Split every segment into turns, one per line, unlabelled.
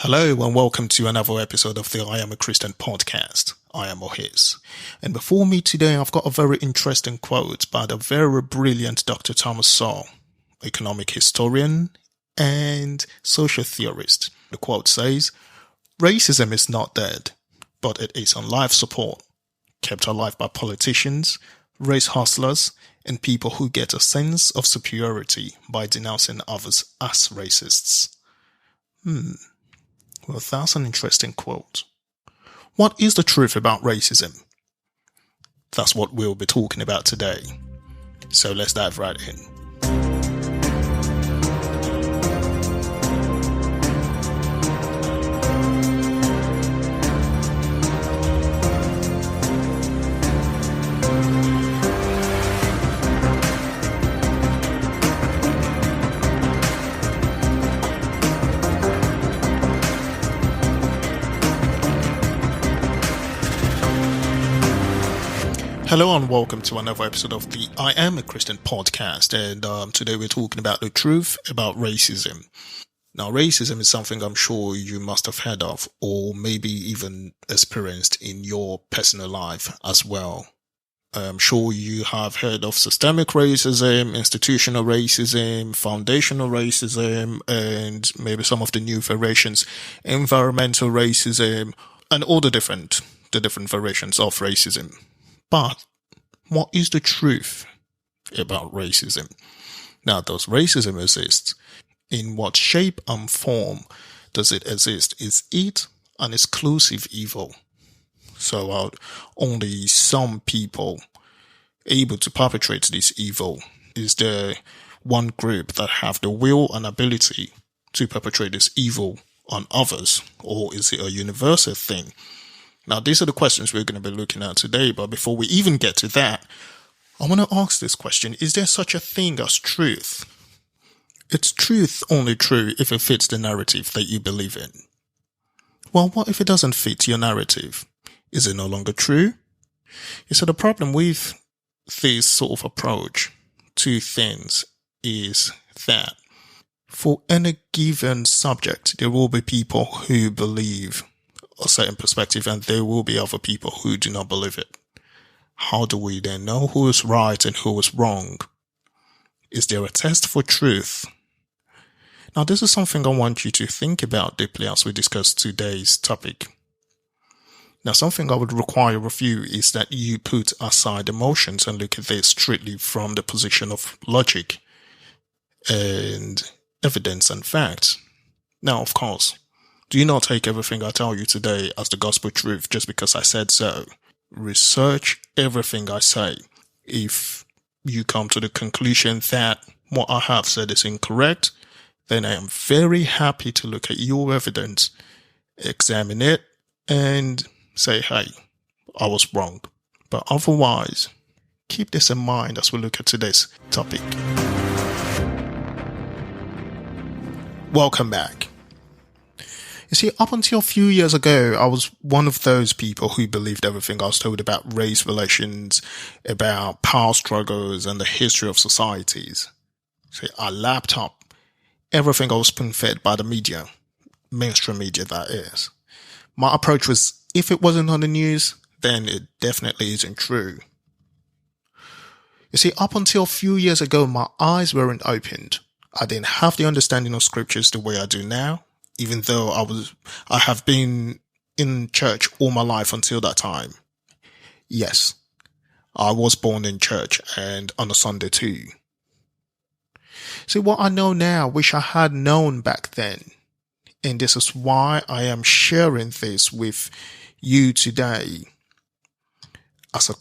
Hello and welcome to another episode of the I Am a Christian podcast. I am homtruthz. And before me today, I've got a very interesting quote by the very brilliant Dr. Thomas Sowell, economic historian and social theorist. The quote says, "Racism is not dead, but it is on life support, kept alive by politicians, race hustlers, and people who get a sense of superiority by denouncing others as racists." Well, that's an interesting quote. What is the truth about racism? That's what we'll be talking about today. So let's dive right in. Hello and welcome to another episode of the I Am a Christian podcast, and today we're talking about the truth about racism. Now, racism is something I'm sure you must have heard of or maybe even experienced in your personal life as well. I'm sure you have heard of systemic racism, institutional racism, foundational racism, and maybe some of the new variations, environmental racism, and all the different variations of racism. But what is the truth about racism? Now, does racism exist? In what shape and form does it exist? Is it an exclusive evil? So are only some people able to perpetrate this evil? Is there one group that have the will and ability to perpetrate this evil on others? Or is it a universal thing? Now, these are the questions we're going to be looking at today, but before we even get to that, I want to ask this question: is there such a thing as truth? Is truth only true if it fits the narrative that you believe in? Well, what if it doesn't fit your narrative? Is it no longer true? So the problem with this sort of approach to things is that for any given subject, there will be people who believe a certain perspective, and there will be other people who do not believe it. How do we then know who is right and who is wrong? Is there a test for truth? Now, this is something I want you to think about deeply as we discuss today's topic. Now, something I would require of you is that you put aside emotions and look at this strictly from the position of logic and evidence and facts. Now, of course, do not take everything I tell you today as the gospel truth just because I said so. Research everything I say. If you come to the conclusion that what I have said is incorrect, then I am very happy to look at your evidence, examine it, and say, hey, I was wrong. But otherwise, keep this in mind as we look at today's topic. Welcome back. You see, up until a few years ago, I was one of those people who believed everything I was told about race relations, about power struggles, and the history of societies. See, I lapped up everything I was spoon-fed by the media, mainstream media that is. My approach was, if it wasn't on the news, then it definitely isn't true. You see, up until a few years ago, my eyes weren't opened. I didn't have the understanding of scriptures the way I do now. Even though I have been in church all my life until that time. Yes, I was born in church and on a Sunday too. See, what I know now, wish I had known back then. And this is why I am sharing this with you today. As a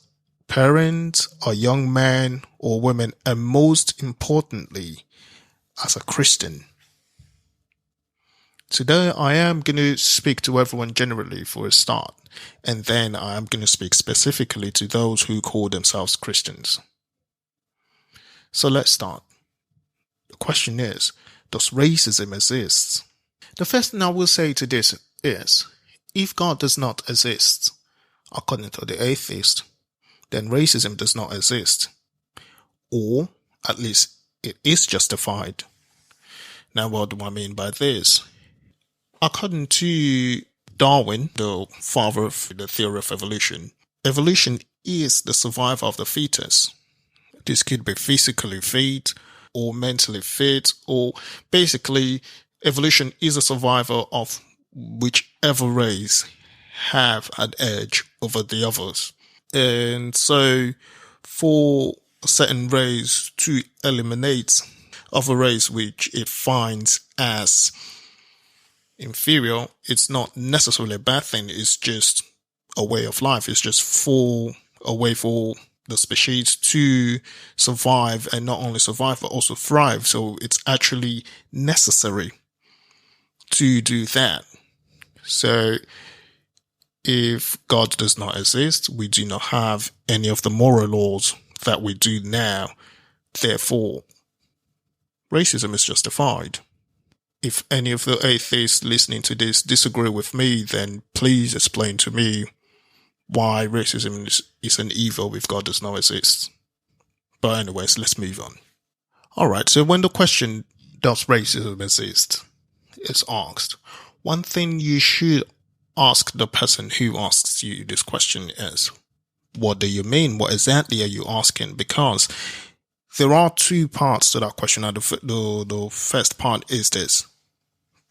parent, a young man or woman, and most importantly, as a Christian. Today, I am going to speak to everyone generally for a start, and then I am going to speak specifically to those who call themselves Christians. So let's start. The question is, does racism exist? The first thing I will say to this is, if God does not exist, according to the atheist, then racism does not exist. Or, at least, it is justified. Now, what do I mean by this? According to Darwin, the father of the theory of evolution, evolution is the survival of the fetus. This could be physically fit or mentally fit, or basically, evolution is a survival of whichever race have an edge over the others. And so, for a certain race to eliminate other race which it finds as inferior, it's not necessarily a bad thing. It's just a way of life. It's just for a way for the species to survive, and not only survive but also thrive. So it's actually necessary to do that. So if God does not exist, we do not have any of the moral laws that we do now. Therefore, racism is justified. If any of the atheists listening to this disagree with me, then please explain to me why racism is an evil if God does not exist. But anyways, let's move on. Alright, so when the question, does racism exist, is asked, one thing you should ask the person who asks you this question is, what do you mean? What exactly are you asking? Because there are two parts to that question. And the first part is this: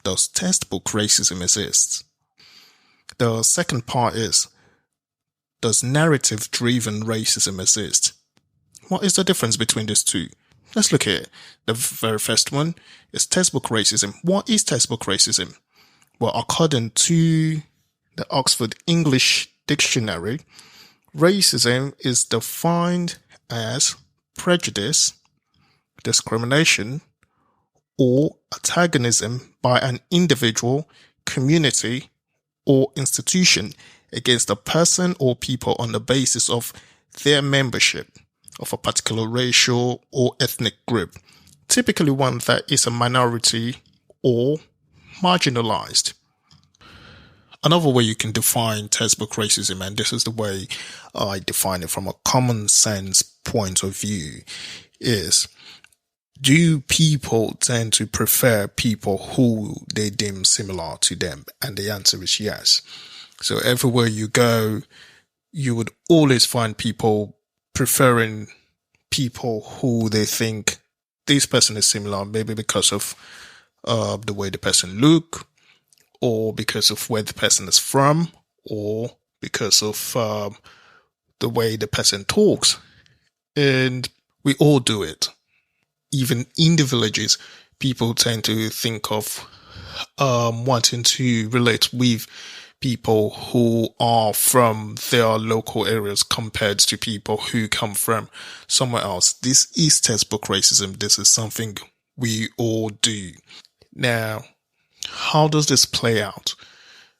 does textbook racism exist? The second part is, does narrative-driven racism exist? What is the difference between these two? Let's look at it. The very first one is textbook racism. What is textbook racism? Well, according to the Oxford English Dictionary, racism is defined as prejudice, discrimination, or antagonism by an individual, community, or institution against a person or people on the basis of their membership of a particular racial or ethnic group, typically one that is a minority or marginalized. Another way you can define textbook racism, and this is the way I define it from a common sense point of view, is, do people tend to prefer people who they deem similar to them? And the answer is yes. So everywhere you go, you would always find people preferring people who they think this person is similar, maybe because of the way the person look, or because of where the person is from, or because of the way the person talks. And we all do it. Even in the villages, people tend to think of wanting to relate with people who are from their local areas compared to people who come from somewhere else. This is textbook racism. This is something we all do. Now, how does this play out?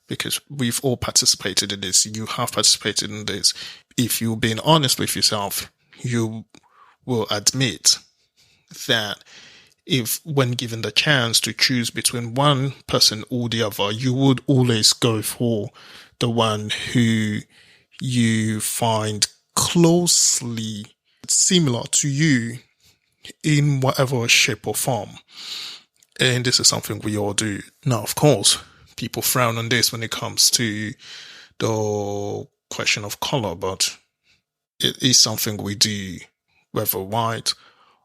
Because we've all participated in this. You have participated in this. If you're being honest with yourself, you will admit that if when given the chance to choose between one person or the other, you would always go for the one who you find closely similar to you in whatever shape or form. And this is something we all do. Now, of course, people frown on this when it comes to the question of color, but it is something we do, whether white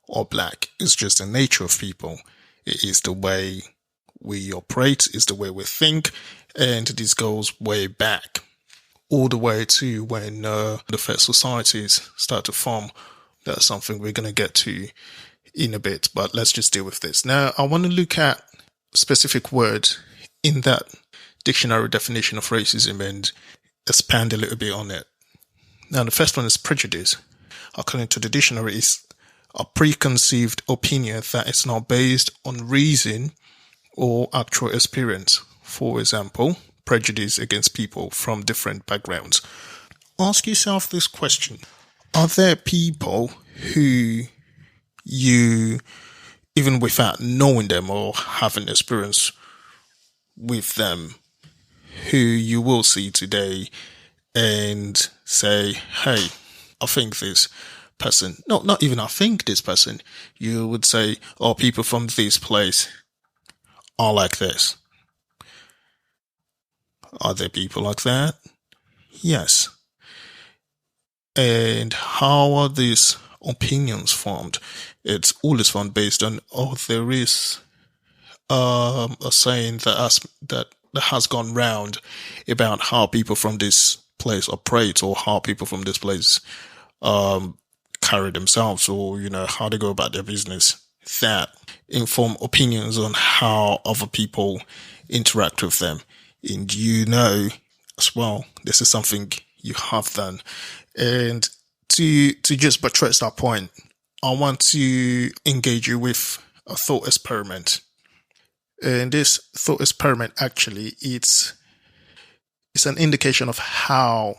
or black. It's just the nature of people. It is the way we operate, it's the way we think, and this goes way back, all the way to when the first societies start to form. That's something we're going to get to in a bit, but let's just deal with this. Now, I want to look at specific words in that dictionary definition of racism and expand a little bit on it. Now, the first one is prejudice. According to the dictionary, is a preconceived opinion that is not based on reason or actual experience. For example, prejudice against people from different backgrounds. Ask yourself this question: are there people who you, even without knowing them or having experience with them, who you will see today and say, hey, I think this person, no, not even I think this person, you would say, oh, people from this place are like this. Are there people like that? Yes. And how are these opinions formed? It's always formed based on, oh, there is a saying that has gone round about how people from this place operate, or how people from this place um carry themselves, or how they go about their business, that inform opinions on how other people interact with them. And as well, this is something you have done. And to just buttress that point, I want to engage you with a thought experiment. And this thought experiment, actually, it's an indication of how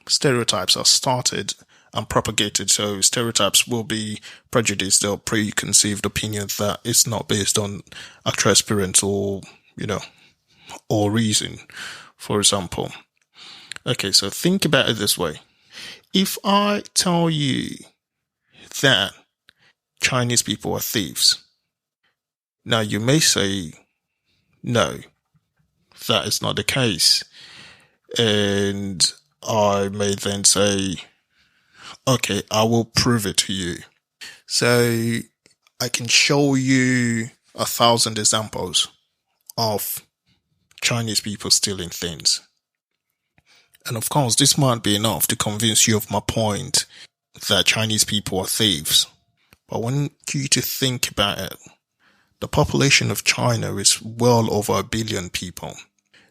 stereotypes are started and propagated. So stereotypes will be prejudice, they're preconceived opinions that it's not based on actual experience or reason, for example. Okay, so think about it this way. If I tell you that Chinese people are thieves, now you may say, no, that is not the case. And I may then say, okay, I will prove it to you. So I can show you 1,000 examples of Chinese people stealing things. And of course, this might be enough to convince you of my point that Chinese people are thieves. But I want you to think about it. The population of China is well over 1 billion people.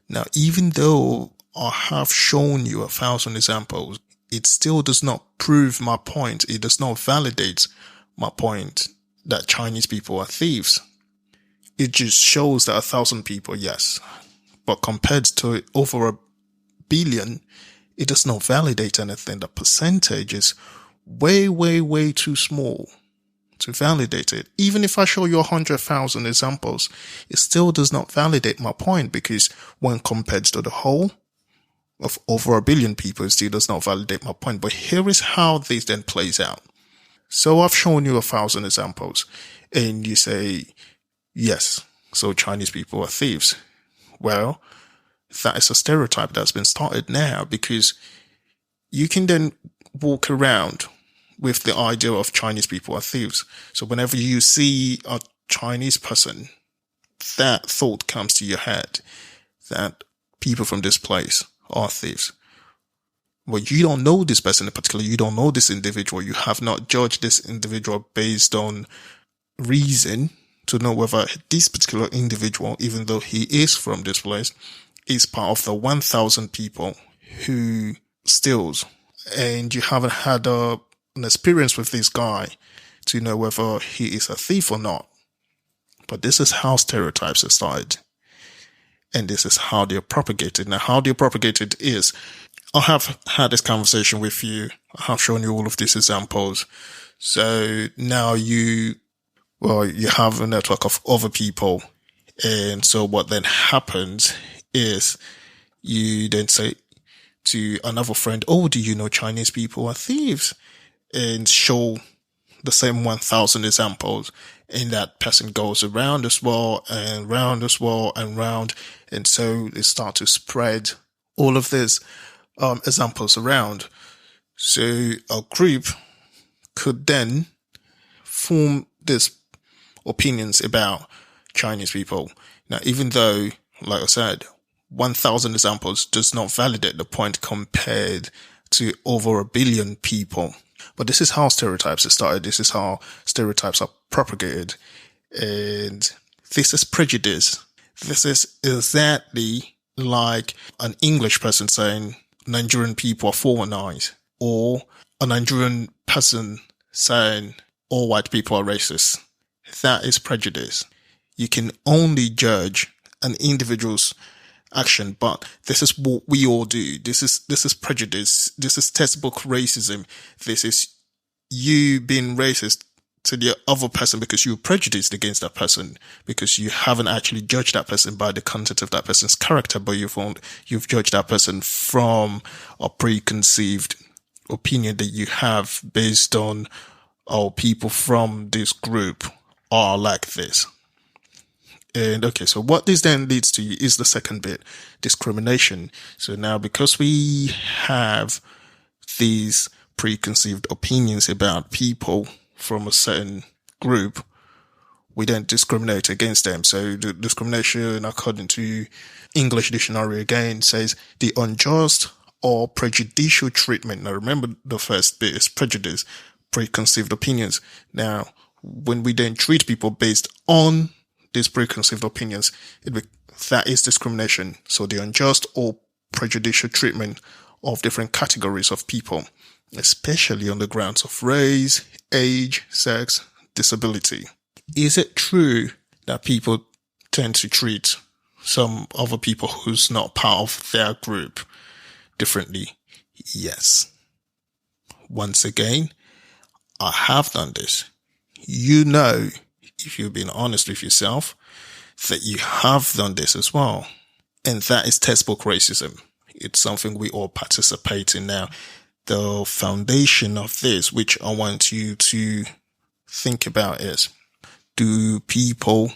Now, even though I have shown you 1,000 examples, it still does not prove my point. It does not validate my point that Chinese people are thieves. It just shows that 1,000 people, yes. But compared to over 1 billion, it does not validate anything. The percentage is way, way, way too small to validate it. Even if I show you 100,000 examples, it still does not validate my point, because when compared to the whole of over 1 billion people, it still does not validate my point. But here is how this then plays out. So I've shown you 1,000 examples and you say, yes, so Chinese people are thieves. Well, that is a stereotype that's been started now, because you can then walk around with the idea of Chinese people are thieves. So whenever you see a Chinese person, that thought comes to your head that people from this place are thieves. Well, you don't know this person in particular. You don't know this individual. You have not judged this individual based on reason to know whether this particular individual, even though he is from this place, is part of the 1,000 people who steals. And you haven't had an experience with this guy to know whether he is a thief or not. But this is how stereotypes are started. And this is how they're propagated. Now, how they're propagated is, I have had this conversation with you. I have shown you all of these examples. So now you have a network of other people. And so what then happens is you then say to another friend, oh, do you know Chinese people are thieves? And show the same 1,000 examples. And that person goes around as well and round as well and round. And so they start to spread all of these examples around. So a group could then form these opinions about Chinese people. Now, even though, like I said, 1,000 examples does not validate the point compared to over 1 billion people. But this is how stereotypes are started. This is how stereotypes are propagated. And this is prejudice. This is exactly like an English person saying Nigerian people are foreigners, or a Nigerian person saying all white people are racist. That is prejudice. You can only judge an individual's action, but this is what we all do. This is prejudice. This is textbook racism. This is you being racist to the other person because you're prejudiced against that person, because you haven't actually judged that person by the content of that person's character, but you've judged that person from a preconceived opinion that you have based on, oh, people from this group are like this. And okay, so what this then leads to is the second bit, discrimination. So now because we have these preconceived opinions about people from a certain group, we then discriminate against them. So the discrimination, according to English dictionary again, says the unjust or prejudicial treatment. Now remember, the first bit is prejudice, preconceived opinions. Now, when we then treat people based on these preconceived opinions, that is discrimination. So the unjust or prejudicial treatment of different categories of people, especially on the grounds of race, age, sex, disability. Is it true that people tend to treat some other people who's not part of their group differently? Yes. Once again, I have done this. You know, if you've been honest with yourself, that you have done this as well. And that is textbook racism. It's something we all participate in now. The foundation of this, which I want you to think about, is, do people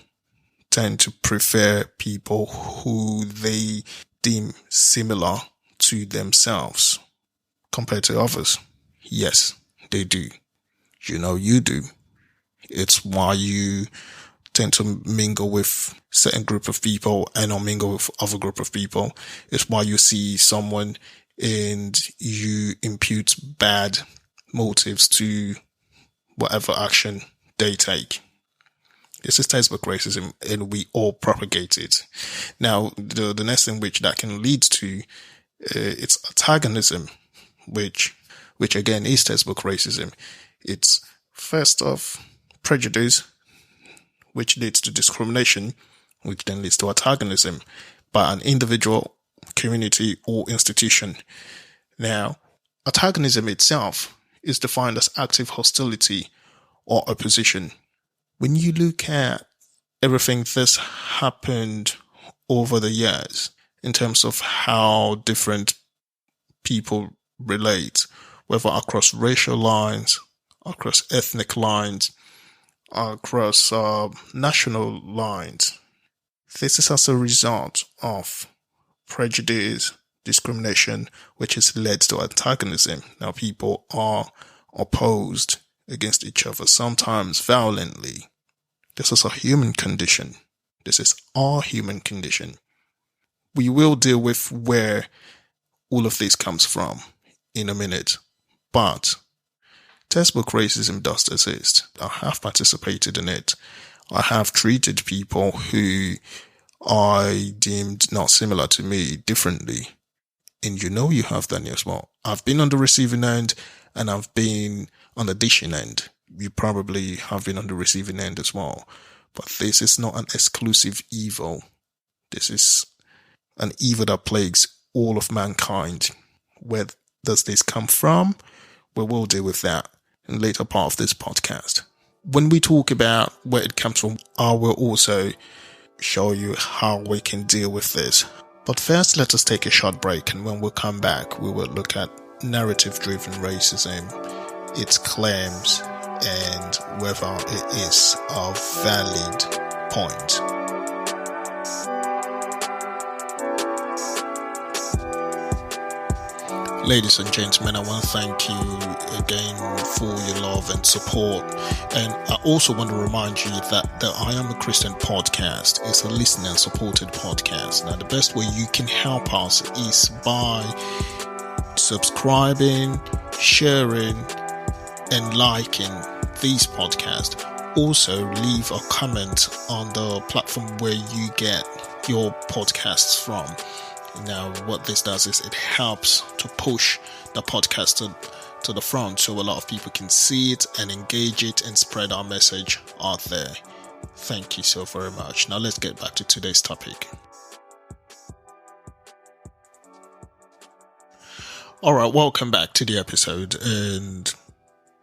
tend to prefer people who they deem similar to themselves compared to others? Yes, they do. You know you do. It's why you tend to mingle with certain group of people and not mingle with other group of people. It's why you see someone and you impute bad motives to whatever action they take. This is textbook racism, and we all propagate it. Now, the next thing which that can lead to, it's antagonism, which again is textbook racism. It's first off prejudice, which leads to discrimination, which then leads to antagonism by an individual, community, or institution. Now, antagonism itself is defined as active hostility or opposition. When you look at everything that's happened over the years in terms of how different people relate, whether across racial lines, across ethnic lines, across national lines, this is as a result of prejudice, discrimination, which has led to antagonism. Now people are opposed against each other, sometimes violently. This is a human condition. This is our human condition. We will deal with where all of this comes from in a minute, but textbook racism does exist. I have participated in it. I have treated people who I deemed not similar to me differently. And you know you have done as well. I've been on the receiving end and I've been on the dishing end. You probably have been on the receiving end as well. But this is not an exclusive evil. This is an evil that plagues all of mankind. Where does this come from? We will deal with that in the later part of this podcast. When we talk about where it comes from, I will also show you how we can deal with this. But first, let us take a short break, and when we come back, we will look at narrative-driven racism, its claims, and whether it is a valid point. Ladies and gentlemen, I want to thank you again for your love and support. And I also want to remind you that the I Am a Christian podcast is a listener and supported podcast. Now, the best way you can help us is by subscribing, sharing, and liking these podcasts. Also, leave a comment on the platform where you get your podcasts from. Now, what this does is it helps to push the podcast to the front so a lot of people can see it and engage it and spread our message out there. Thank you so very much. Now, let's get back to today's topic. Alright, welcome back to the episode, and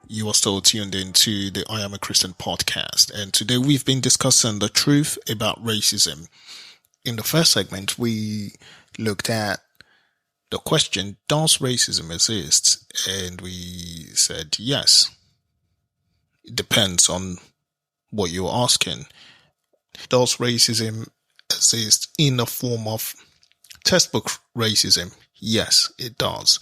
you are still tuned into the I Am a Christian podcast. And today we've been discussing the truth about racism. In the first segment, we looked at the question, does racism exist? And we said yes. It depends on what you're asking. Does racism exist in the form of textbook racism? Yes, it does.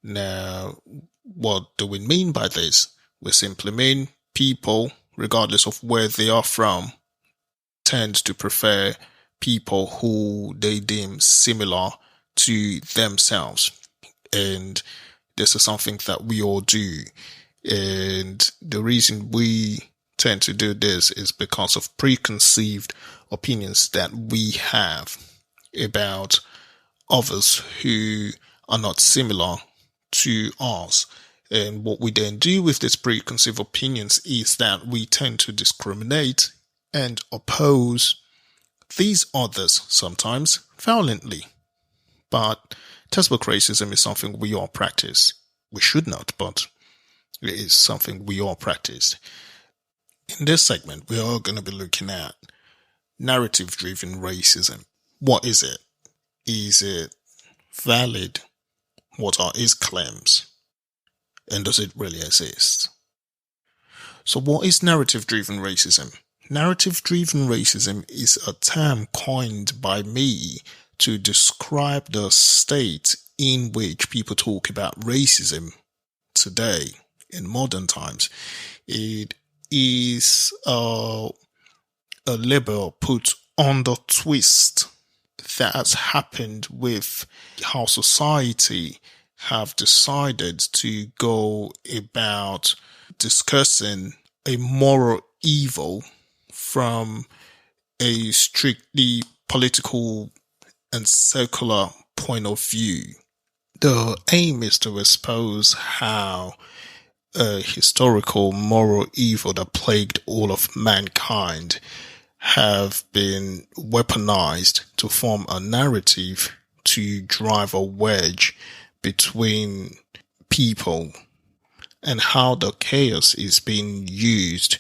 Now, what do we mean by this? We simply mean people, regardless of where they are from, tend to prefer people who they deem similar to themselves. And this is something that we all do. And the reason we tend to do this is because of preconceived opinions that we have about others who are not similar to us. And what we then do with these preconceived opinions is that we tend to discriminate and oppose these others, sometimes violently. But textbook racism is something we all practice. We should not, but it is something we all practice. In this segment, we are going to be looking at narrative-driven racism. What is it? Is it valid? What are its claims? And does it really exist? So what is narrative-driven racism? Narrative-driven racism is a term coined by me to describe the state in which people talk about racism today in modern times. It is a label put on the twist that has happened with how society have decided to go about discussing a moral evil from a strictly political and secular point of view. The aim is to expose how a historical moral evil that plagued all of mankind have been weaponized to form a narrative to drive a wedge between people, and how the chaos is being used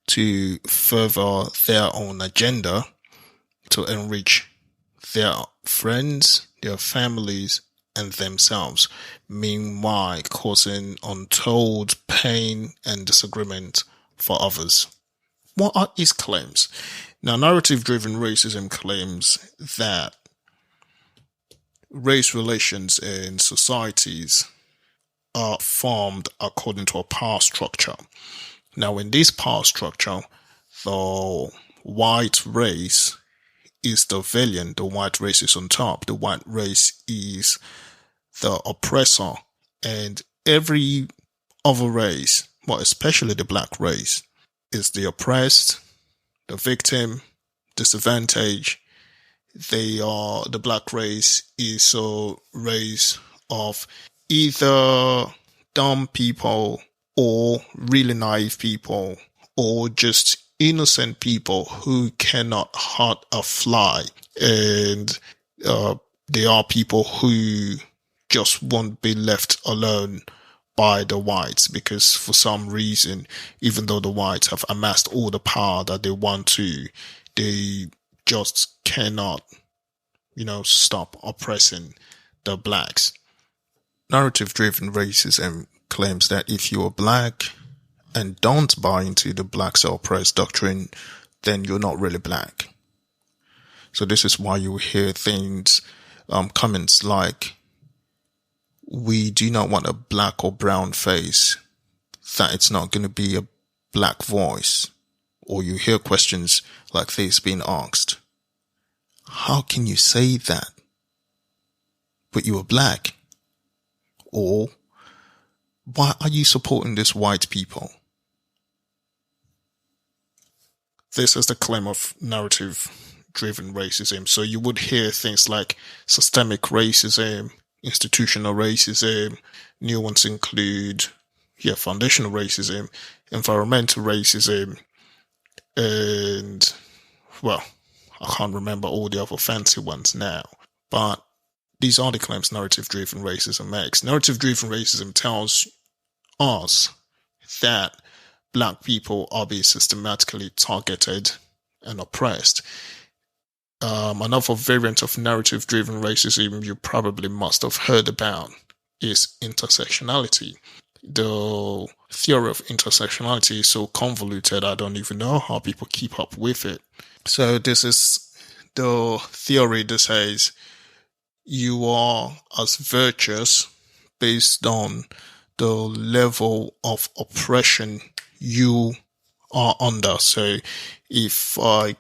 to further their own agenda, to enrich their friends, their families, and themselves, meanwhile causing untold pain and disagreement for others. What are its claims? Now, narrative-driven racism claims that race relations in societies are formed according to a power structure. Now, in this power structure, the white race is the villain. The white race is on top. The white race is the oppressor. And every other race, well, especially the black race, is the oppressed, the victim, disadvantaged. The black race is a race of either dumb people or really naive people or just innocent people who cannot hurt a fly. And they are people who just won't be left alone by the whites, because for some reason, even though the whites have amassed all the power that they want to, they just cannot, stop oppressing the blacks. Narrative-driven racism claims that if you are black and don't buy into the blacks are oppressed doctrine, then you're not really black. So this is why you hear things, comments like, we do not want a black or brown face, that it's not going to be a black voice. Or you hear questions like this being asked. How can you say that? But you are black. Or, why are you supporting these white people? This is the claim of narrative-driven racism. So you would hear things like systemic racism, institutional racism. New ones include, foundational racism, environmental racism, and, well, I can't remember all the other fancy ones now. But these are the claims narrative-driven racism makes. Narrative-driven racism tells us that black people are being systematically targeted and oppressed. Another variant of narrative-driven racism you probably must have heard about is intersectionality. The theory of intersectionality is so convoluted, I don't even know how people keep up with it. So this is the theory that says you are as virtuous based on the level of oppression you are under. So if I,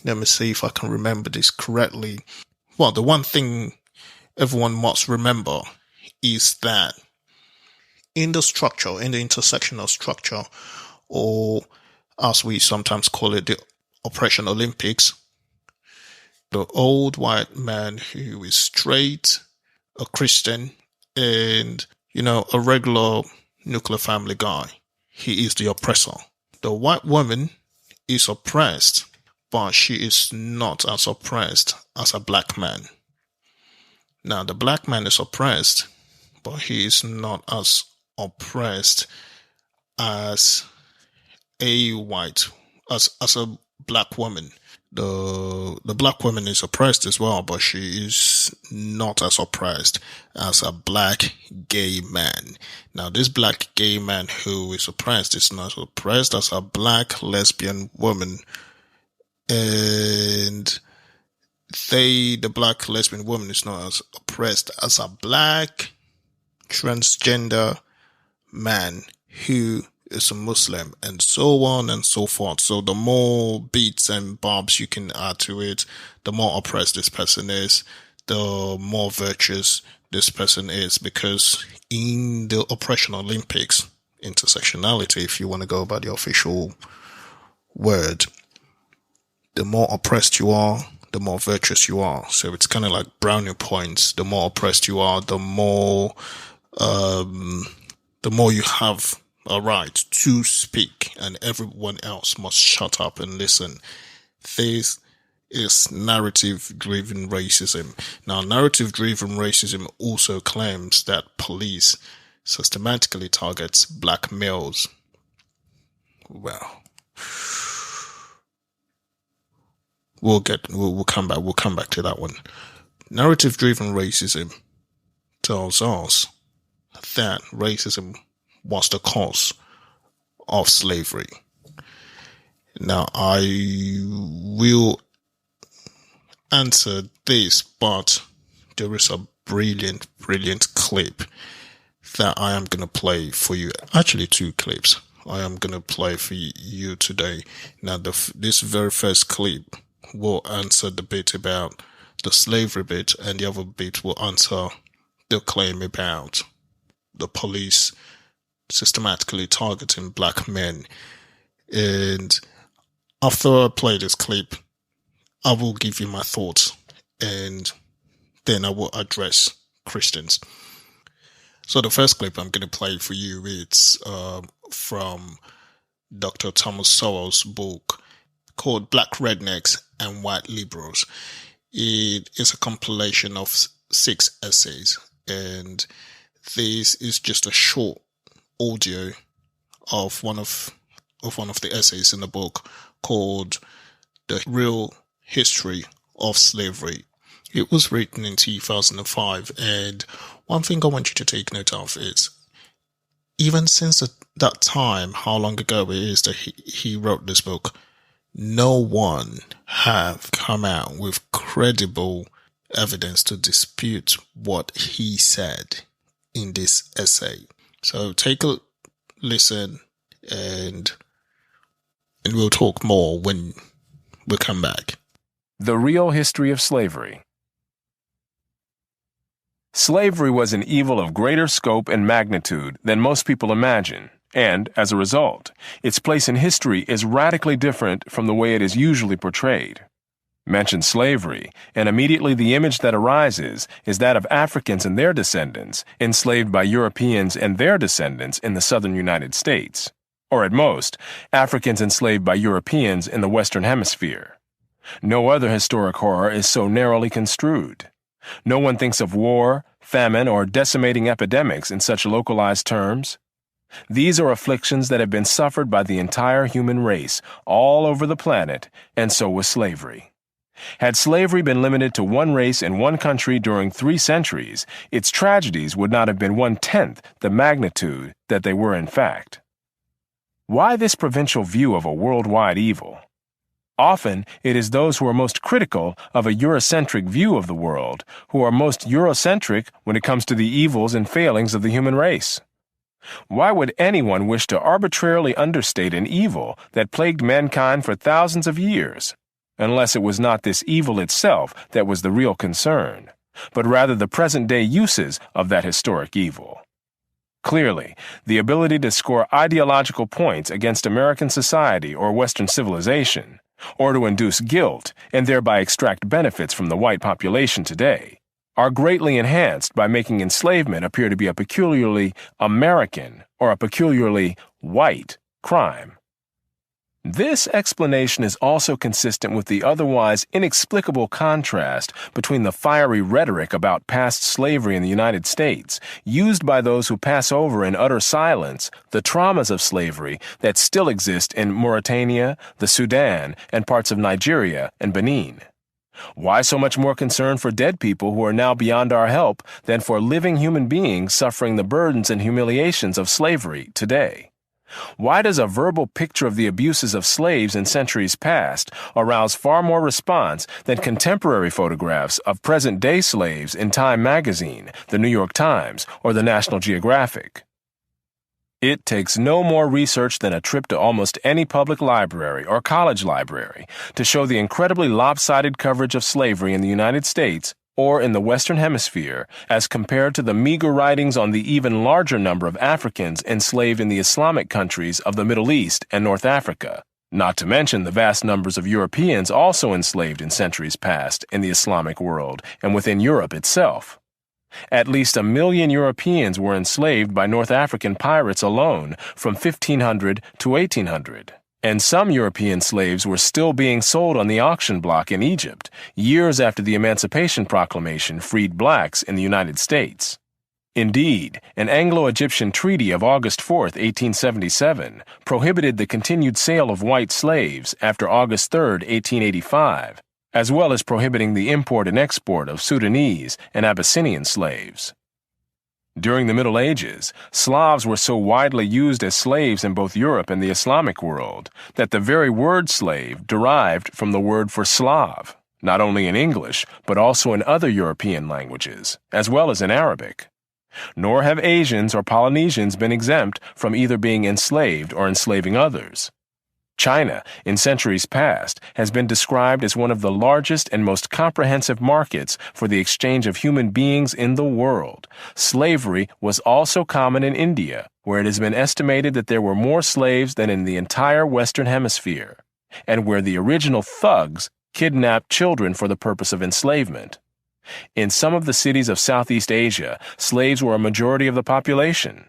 let me see if I can remember this correctly. Well, the one thing everyone must remember is that in the structure, in the intersectional structure, or as we sometimes call it, the oppression Olympics, the old white man who is straight, a Christian, and, a regular nuclear family guy, he is the oppressor. The white woman is oppressed, but she is not as oppressed as a black man. Now, the black man is oppressed, but he is not as oppressed as a white, as a black woman. The black woman is oppressed as well, but she is not as oppressed as a black gay man. Now, this black gay man who is oppressed is not oppressed as a black lesbian woman, and the black lesbian woman is not as oppressed as a black transgender man who is a Muslim, and so on and so forth. So the more beats and bobs you can add to it, the more oppressed this person is, the more virtuous this person is, because in the oppression Olympics, intersectionality, if you want to go by the official word, the more oppressed you are, the more virtuous you are. So it's kind of like brownie points. The more oppressed you are, the more you have a right to speak, and everyone else must shut up and listen. This is narrative-driven racism. Now, narrative-driven racism also claims that police systematically targets black males. Well, we'll come back to that one. Narrative-driven racism tells us that racism was the cause of slavery. Now, I will answer this, but there is a brilliant clip that I am going to play for you. Actually, two clips I am going to play for you today. Now, this very first clip will answer the bit about the slavery bit, and the other bit will answer the claim about the police systematically targeting black men. And after I play this clip, I will give you my thoughts, and then I will address Christians. So the first clip I'm going to play for you is from Dr. Thomas Sowell's book called Black Rednecks and White Liberals. It is a compilation of 6 essays, and this is just a short audio of one of the essays in the book called The Real History of Slavery. It was written in 2005, and one thing I want you to take note of is, even since that time, how long ago it is that he wrote this book, no one have come out with credible evidence to dispute what he said in this essay. So take a listen, and we'll talk more when we come back.
The Real History of Slavery. Slavery was an evil of greater scope and magnitude than most people imagine, and, as a result, its place in history is radically different from the way it is usually portrayed. Mention slavery, and immediately the image that arises is that of Africans and their descendants enslaved by Europeans and their descendants in the southern United States, or at most, Africans enslaved by Europeans in the Western Hemisphere. No other historic horror is so narrowly construed. No one thinks of war, famine, or decimating epidemics in such localized terms. These are afflictions that have been suffered by the entire human race all over the planet, and so was slavery. Had slavery been limited to one race in one country during 3 centuries, its tragedies would not have been 1/10 the magnitude that they were in fact. Why this provincial view of a worldwide evil? Often, it is those who are most critical of a Eurocentric view of the world who are most Eurocentric when it comes to the evils and failings of the human race. Why would anyone wish to arbitrarily understate an evil that plagued mankind for thousands of years, unless it was not this evil itself that was the real concern, but rather the present-day uses of that historic evil? Clearly, the ability to score ideological points against American society or Western civilization, or to induce guilt and thereby extract benefits from the white population today, are greatly enhanced by making enslavement appear to be a peculiarly American or a peculiarly white crime. This explanation is also consistent with the otherwise inexplicable contrast between the fiery rhetoric about past slavery in the United States, used by those who pass over in utter silence the traumas of slavery that still exist in Mauritania, the Sudan, and parts of Nigeria and Benin. Why so much more concern for dead people who are now beyond our help than for living human beings suffering the burdens and humiliations of slavery today? Why does a verbal picture of the abuses of slaves in centuries past arouse far more response than contemporary photographs of present-day slaves in Time magazine, the New York Times, or the National Geographic? It takes no more research than a trip to almost any public library or college library to show the incredibly lopsided coverage of slavery in the United States or in the Western Hemisphere as compared to the meager writings on the even larger number of Africans enslaved in the Islamic countries of the Middle East and North Africa, not to mention the vast numbers of Europeans also enslaved in centuries past in the Islamic world and within Europe itself. At least 1 million Europeans were enslaved by North African pirates alone from 1500 to 1800. And some European slaves were still being sold on the auction block in Egypt, years after the Emancipation Proclamation freed blacks in the United States. Indeed, an Anglo-Egyptian treaty of August 4, 1877, prohibited the continued sale of white slaves after August 3, 1885, as well as prohibiting the import and export of Sudanese and Abyssinian slaves. During the Middle Ages, Slavs were so widely used as slaves in both Europe and the Islamic world that the very word slave derived from the word for Slav, not only in English, but also in other European languages, as well as in Arabic. Nor have Asians or Polynesians been exempt from either being enslaved or enslaving others. China, in centuries past, has been described as one of the largest and most comprehensive markets for the exchange of human beings in the world. Slavery was also common in India, where it has been estimated that there were more slaves than in the entire Western Hemisphere, and where the original thugs kidnapped children for the purpose of enslavement. In some of the cities of Southeast Asia, slaves were a majority of the population.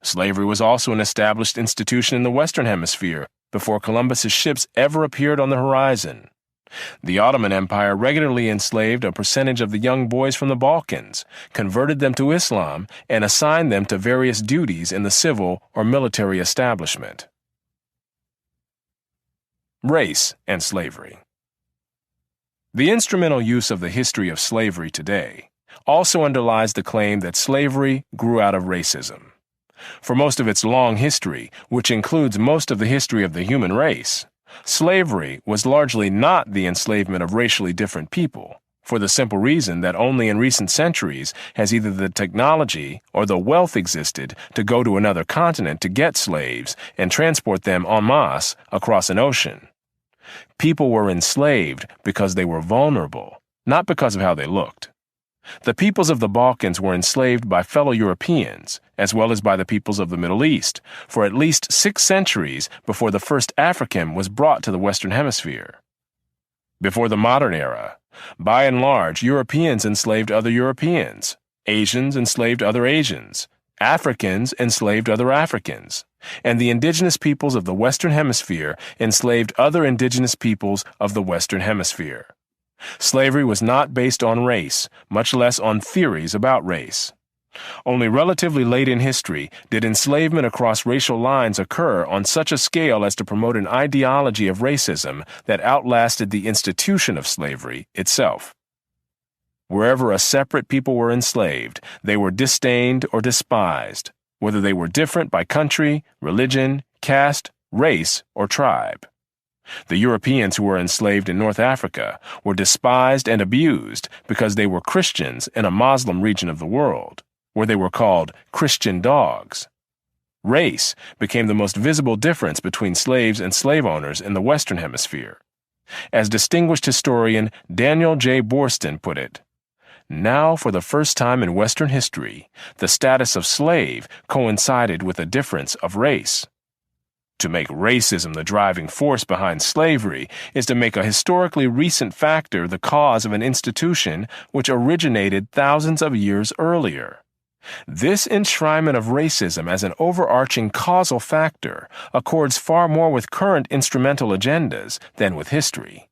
Slavery was also an established institution in the Western Hemisphere, before Columbus's ships ever appeared on the horizon. The Ottoman Empire regularly enslaved a percentage of the young boys from the Balkans, converted them to Islam, and assigned them to various duties in the civil or military establishment. Race and slavery. The instrumental use of the history of slavery today also underlies the claim that slavery grew out of racism. For most of its long history, which includes most of the history of the human race, slavery was largely not the enslavement of racially different people, for the simple reason that only in recent centuries has either the technology or the wealth existed to go to another continent to get slaves and transport them en masse across an ocean. People were enslaved because they were vulnerable, not because of how they looked. The peoples of the Balkans were enslaved by fellow Europeans, as well as by the peoples of the Middle East, for at least 6 centuries before the first African was brought to the Western Hemisphere. Before the modern era, by and large, Europeans enslaved other Europeans, Asians enslaved other Asians, Africans enslaved other Africans, and the indigenous peoples of the Western Hemisphere enslaved other indigenous peoples of the Western Hemisphere. Slavery was not based on race, much less on theories about race. Only relatively late in history did enslavement across racial lines occur on such a scale as to promote an ideology of racism that outlasted the institution of slavery itself. Wherever a separate people were enslaved, they were disdained or despised, whether they were different by country, religion, caste, race, or tribe. The Europeans who were enslaved in North Africa were despised and abused because they were Christians in a Muslim region of the world, where they were called Christian dogs. Race became the most visible difference between slaves and slave owners in the Western Hemisphere. As distinguished historian Daniel J. Boorstin put it, "Now, for the first time in Western history, the status of slave coincided with a difference of race." To make racism the driving force behind slavery is to make a historically recent factor the cause of an institution which originated thousands of years earlier. This enshrinement of racism as an overarching causal factor accords far more with current instrumental agendas than with history.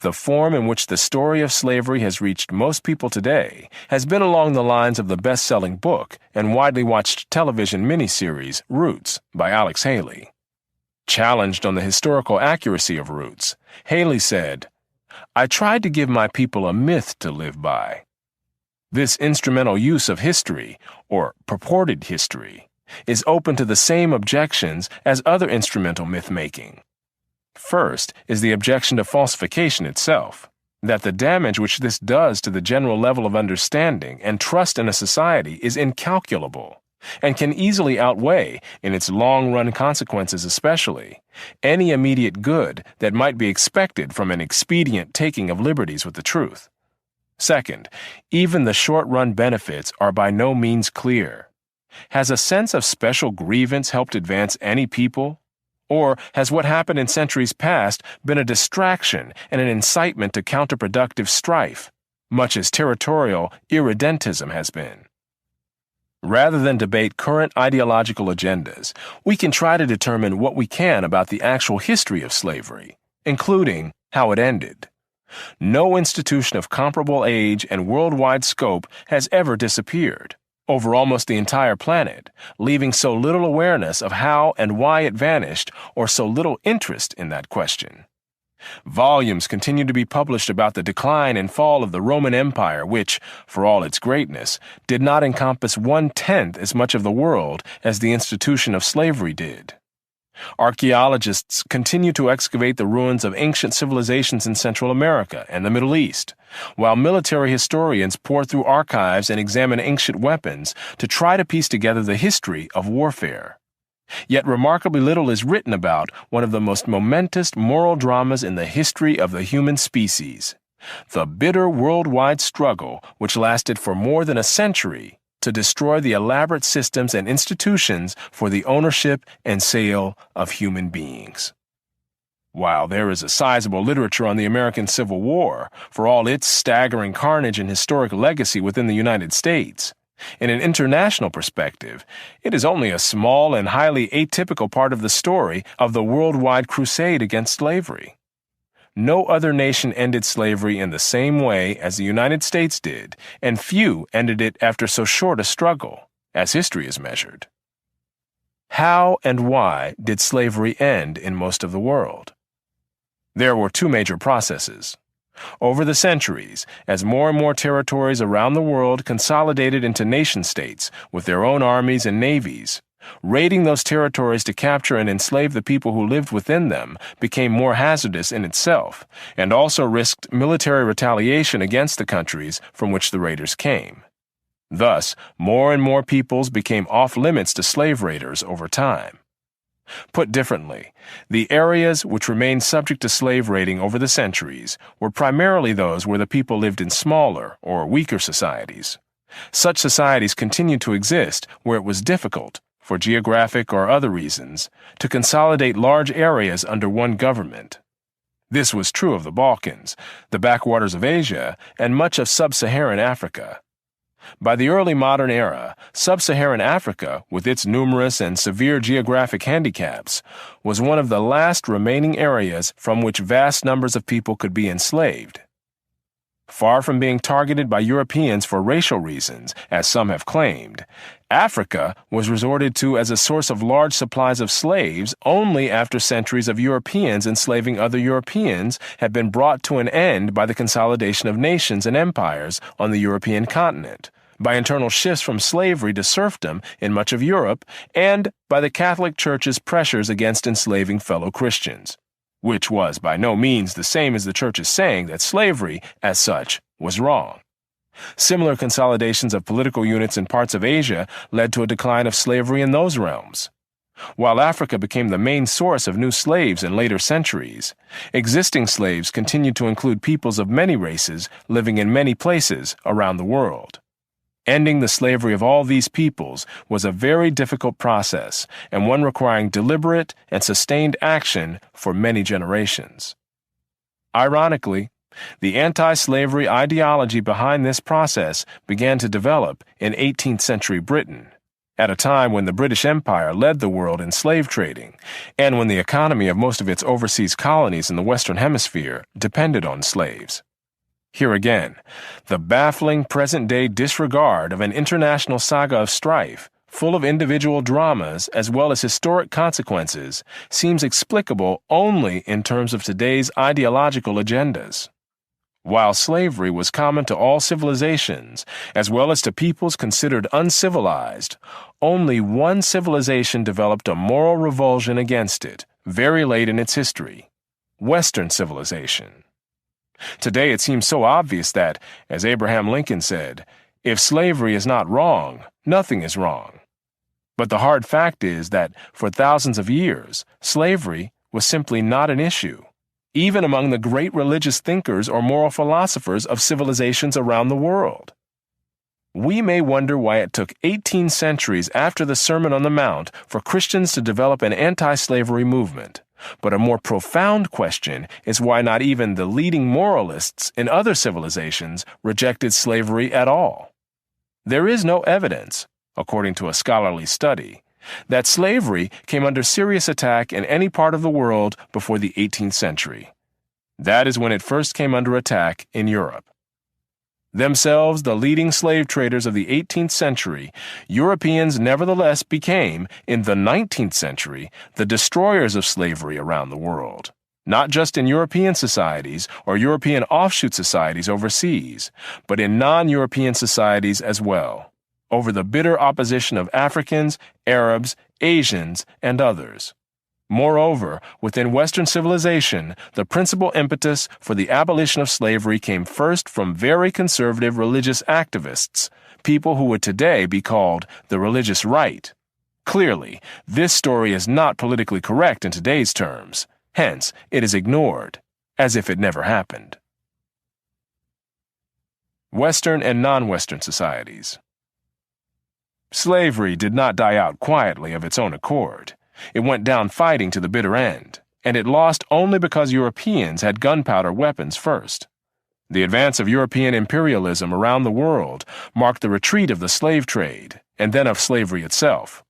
The form in which the story of slavery has reached most people today has been along the lines of the best-selling book and widely watched television miniseries Roots by Alex Haley. Challenged on the historical accuracy of Roots, Haley said, "I tried to give my people a myth to live by." This instrumental use of history, or purported history, is open to the same objections as other instrumental myth-making. First is the objection to falsification itself, that the damage which this does to the general level of understanding and trust in a society is incalculable, and can easily outweigh, in its long-run consequences especially, any immediate good that might be expected from an expedient taking of liberties with the truth. Second, even the short-run benefits are by no means clear. Has a sense of special grievance helped advance any people? Or has what happened in centuries past been a distraction and an incitement to counterproductive strife, much as territorial irredentism has been? Rather than debate current ideological agendas, we can try to determine what we can about the actual history of slavery, including how it ended. No institution of comparable age and worldwide scope has ever disappeared over almost the entire planet, leaving so little awareness of how and why it vanished or so little interest in that question. Volumes continue to be published about the decline and fall of the Roman Empire, which, for all its greatness, did not encompass 1/10 as much of the world as the institution of slavery did. Archaeologists continue to excavate the ruins of ancient civilizations in Central America and the Middle East, while military historians pore through archives and examine ancient weapons to try to piece together the history of warfare. Yet remarkably little is written about one of the most momentous moral dramas in the history of the human species, the bitter worldwide struggle which lasted for more than a century to destroy the elaborate systems and institutions for the ownership and sale of human beings. While there is a sizable literature on the American Civil War, for all its staggering carnage and historic legacy within the United States, in an international perspective, it is only a small and highly atypical part of the story of the worldwide crusade against slavery. No other nation ended slavery in the same way as the United States did, and few ended it after so short a struggle, as history is measured. How and why did slavery end in most of the world? There were two major processes. Over the centuries, as more and more territories around the world consolidated into nation-states with their own armies and navies, raiding those territories to capture and enslave the people who lived within them became more hazardous in itself, and also risked military retaliation against the countries from which the raiders came. Thus, more and more peoples became off-limits to slave raiders over time. Put differently, the areas which remained subject to slave raiding over the centuries were primarily those where the people lived in smaller or weaker societies. Such societies continued to exist where it was difficult, for geographic or other reasons, to consolidate large areas under one government. This was true of the Balkans, the backwaters of Asia, and much of sub-Saharan Africa. By the early modern era, sub-Saharan Africa, with its numerous and severe geographic handicaps, was one of the last remaining areas from which vast numbers of people could be enslaved. Far from being targeted by Europeans for racial reasons, as some have claimed, Africa was resorted to as a source of large supplies of slaves only after centuries of Europeans enslaving other Europeans had been brought to an end by the consolidation of nations and empires on the European continent, by internal shifts from slavery to serfdom in much of Europe, and by the Catholic Church's pressures against enslaving fellow Christians. which was by no means the same as the church's saying that slavery, as such, was wrong. Similar consolidations of political units in parts of Asia led to a decline of slavery in those realms. While Africa became the main source of new slaves in later centuries, existing slaves continued to include peoples of many races living in many places around the world. Ending the slavery of all these peoples was a very difficult process and one requiring deliberate and sustained action for many generations. Ironically, the anti-slavery ideology behind this process began to develop in 18th century Britain, at a time when the British Empire led the world in slave trading and when the economy of most of its overseas colonies in the Western Hemisphere depended on slaves. Here again, the baffling present-day disregard of an international saga of strife, full of individual dramas as well as historic consequences, seems explicable only in terms of today's ideological agendas. While slavery was common to all civilizations, as well as to peoples considered uncivilized, only one civilization developed a moral revulsion against it very late in its history: Western civilization. Today it seems so obvious that, as Abraham Lincoln said, if slavery is not wrong, nothing is wrong. But the hard fact is that for thousands of years, slavery was simply not an issue, even among the great religious thinkers or moral philosophers of civilizations around the world. We may wonder why it took 18 centuries after the Sermon on the Mount for Christians to develop an anti-slavery movement. But a more profound question is why not even the leading moralists in other civilizations rejected slavery at all. There is no evidence, according to a scholarly study, that slavery came under serious attack in any part of the world before the 18th century. That is when it first came under attack in Europe. Themselves the leading slave traders of the 18th century, Europeans nevertheless became, in the 19th century, the destroyers of slavery around the world, not just in European societies or European offshoot societies overseas, but in non-European societies as well, over the bitter opposition of Africans, Arabs, Asians, and others. Moreover, within Western civilization, the principal impetus for the abolition of slavery came first from very conservative religious activists, people who would today be called the religious right. Clearly, this story is not politically correct in today's terms. Hence, it is ignored, as if it never happened. Western and non-Western societies. Slavery did not die out quietly of its own accord. It went down fighting to the bitter end, and it lost only because Europeans had gunpowder weapons first. The advance of European imperialism around the world marked the retreat of the slave trade, and then of slavery itself.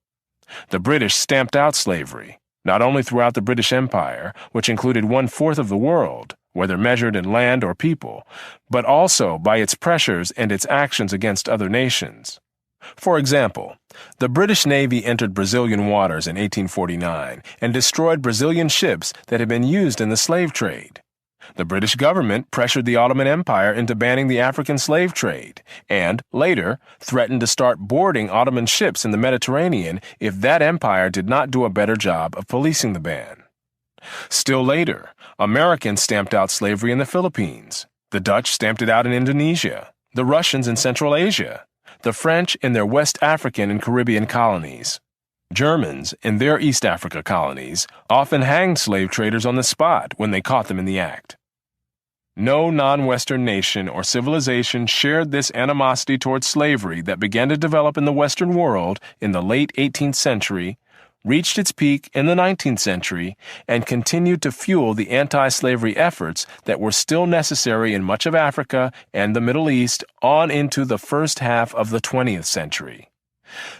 The British stamped out slavery, not only throughout the British Empire, which included 1/4 of the world, whether measured in land or people, but also by its pressures and its actions against other nations. For example, the British Navy entered Brazilian waters in 1849 and destroyed Brazilian ships that had been used in the slave trade. The British government pressured the Ottoman Empire into banning the African slave trade and, later, threatened to start boarding Ottoman ships in the Mediterranean if that empire did not do a better job of policing the ban. Still later, Americans stamped out slavery in the Philippines. The Dutch stamped it out in Indonesia, the Russians in Central Asia, the French in their West African and Caribbean colonies. Germans, in their East Africa colonies, often hanged slave traders on the spot when they caught them in the act. No non-Western nation or civilization shared this animosity towards slavery that began to develop in the Western world in the late 18th century, reached its peak in the 19th century, and continued to fuel the anti-slavery efforts that were still necessary in much of Africa and the Middle East on into the first half of the 20th century.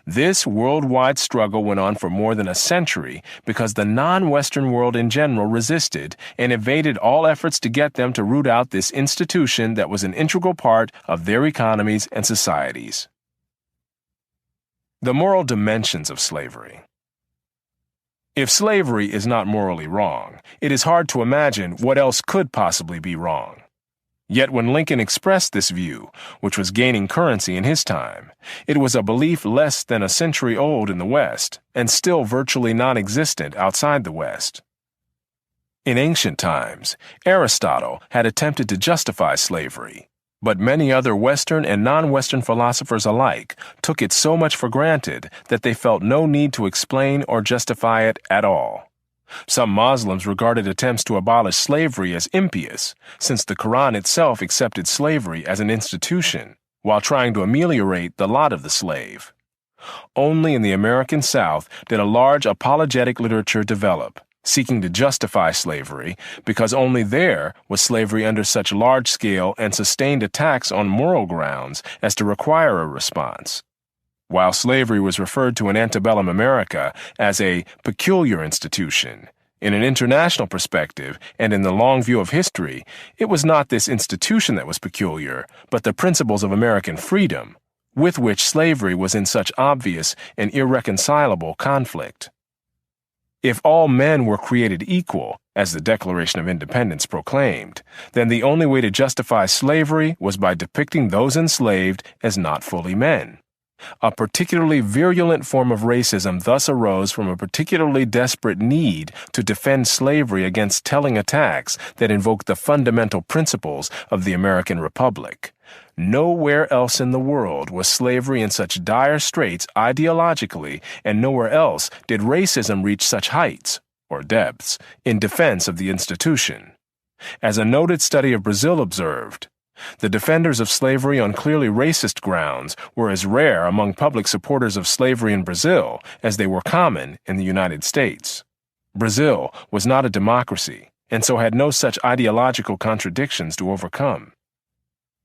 This worldwide struggle went on for more than a century because the non-Western world in general resisted and evaded all efforts to get them to root out this institution that was an integral part of their economies and societies. The moral dimensions of slavery. If slavery is not morally wrong, it is hard to imagine what else could possibly be wrong. Yet when Lincoln expressed this view, which was gaining currency in his time, it was a belief less than a century old in the West and still virtually non-existent outside the West. In ancient times, Aristotle had attempted to justify slavery, but many other Western and non-Western philosophers alike took it so much for granted that they felt no need to explain or justify it at all. Some Muslims regarded attempts to abolish slavery as impious, since the Quran itself accepted slavery as an institution, while trying to ameliorate the lot of the slave. Only in the American South did a large apologetic literature develop, seeking to justify slavery, because only there was slavery under such large-scale and sustained attacks on moral grounds as to require a response. While slavery was referred to in antebellum America as a peculiar institution, in an international perspective and in the long view of history, it was not this institution that was peculiar, but the principles of American freedom, with which slavery was in such obvious and irreconcilable conflict. If all men were created equal, as the Declaration of Independence proclaimed, then the only way to justify slavery was by depicting those enslaved as not fully men. A particularly virulent form of racism thus arose from a particularly desperate need to defend slavery against telling attacks that invoked the fundamental principles of the American Republic. Nowhere else in the world was slavery in such dire straits ideologically, and nowhere else did racism reach such heights, or depths, in defense of the institution. As a noted study of Brazil observed, the defenders of slavery on clearly racist grounds were as rare among public supporters of slavery in Brazil as they were common in the United States. Brazil was not a democracy, and so had no such ideological contradictions to overcome.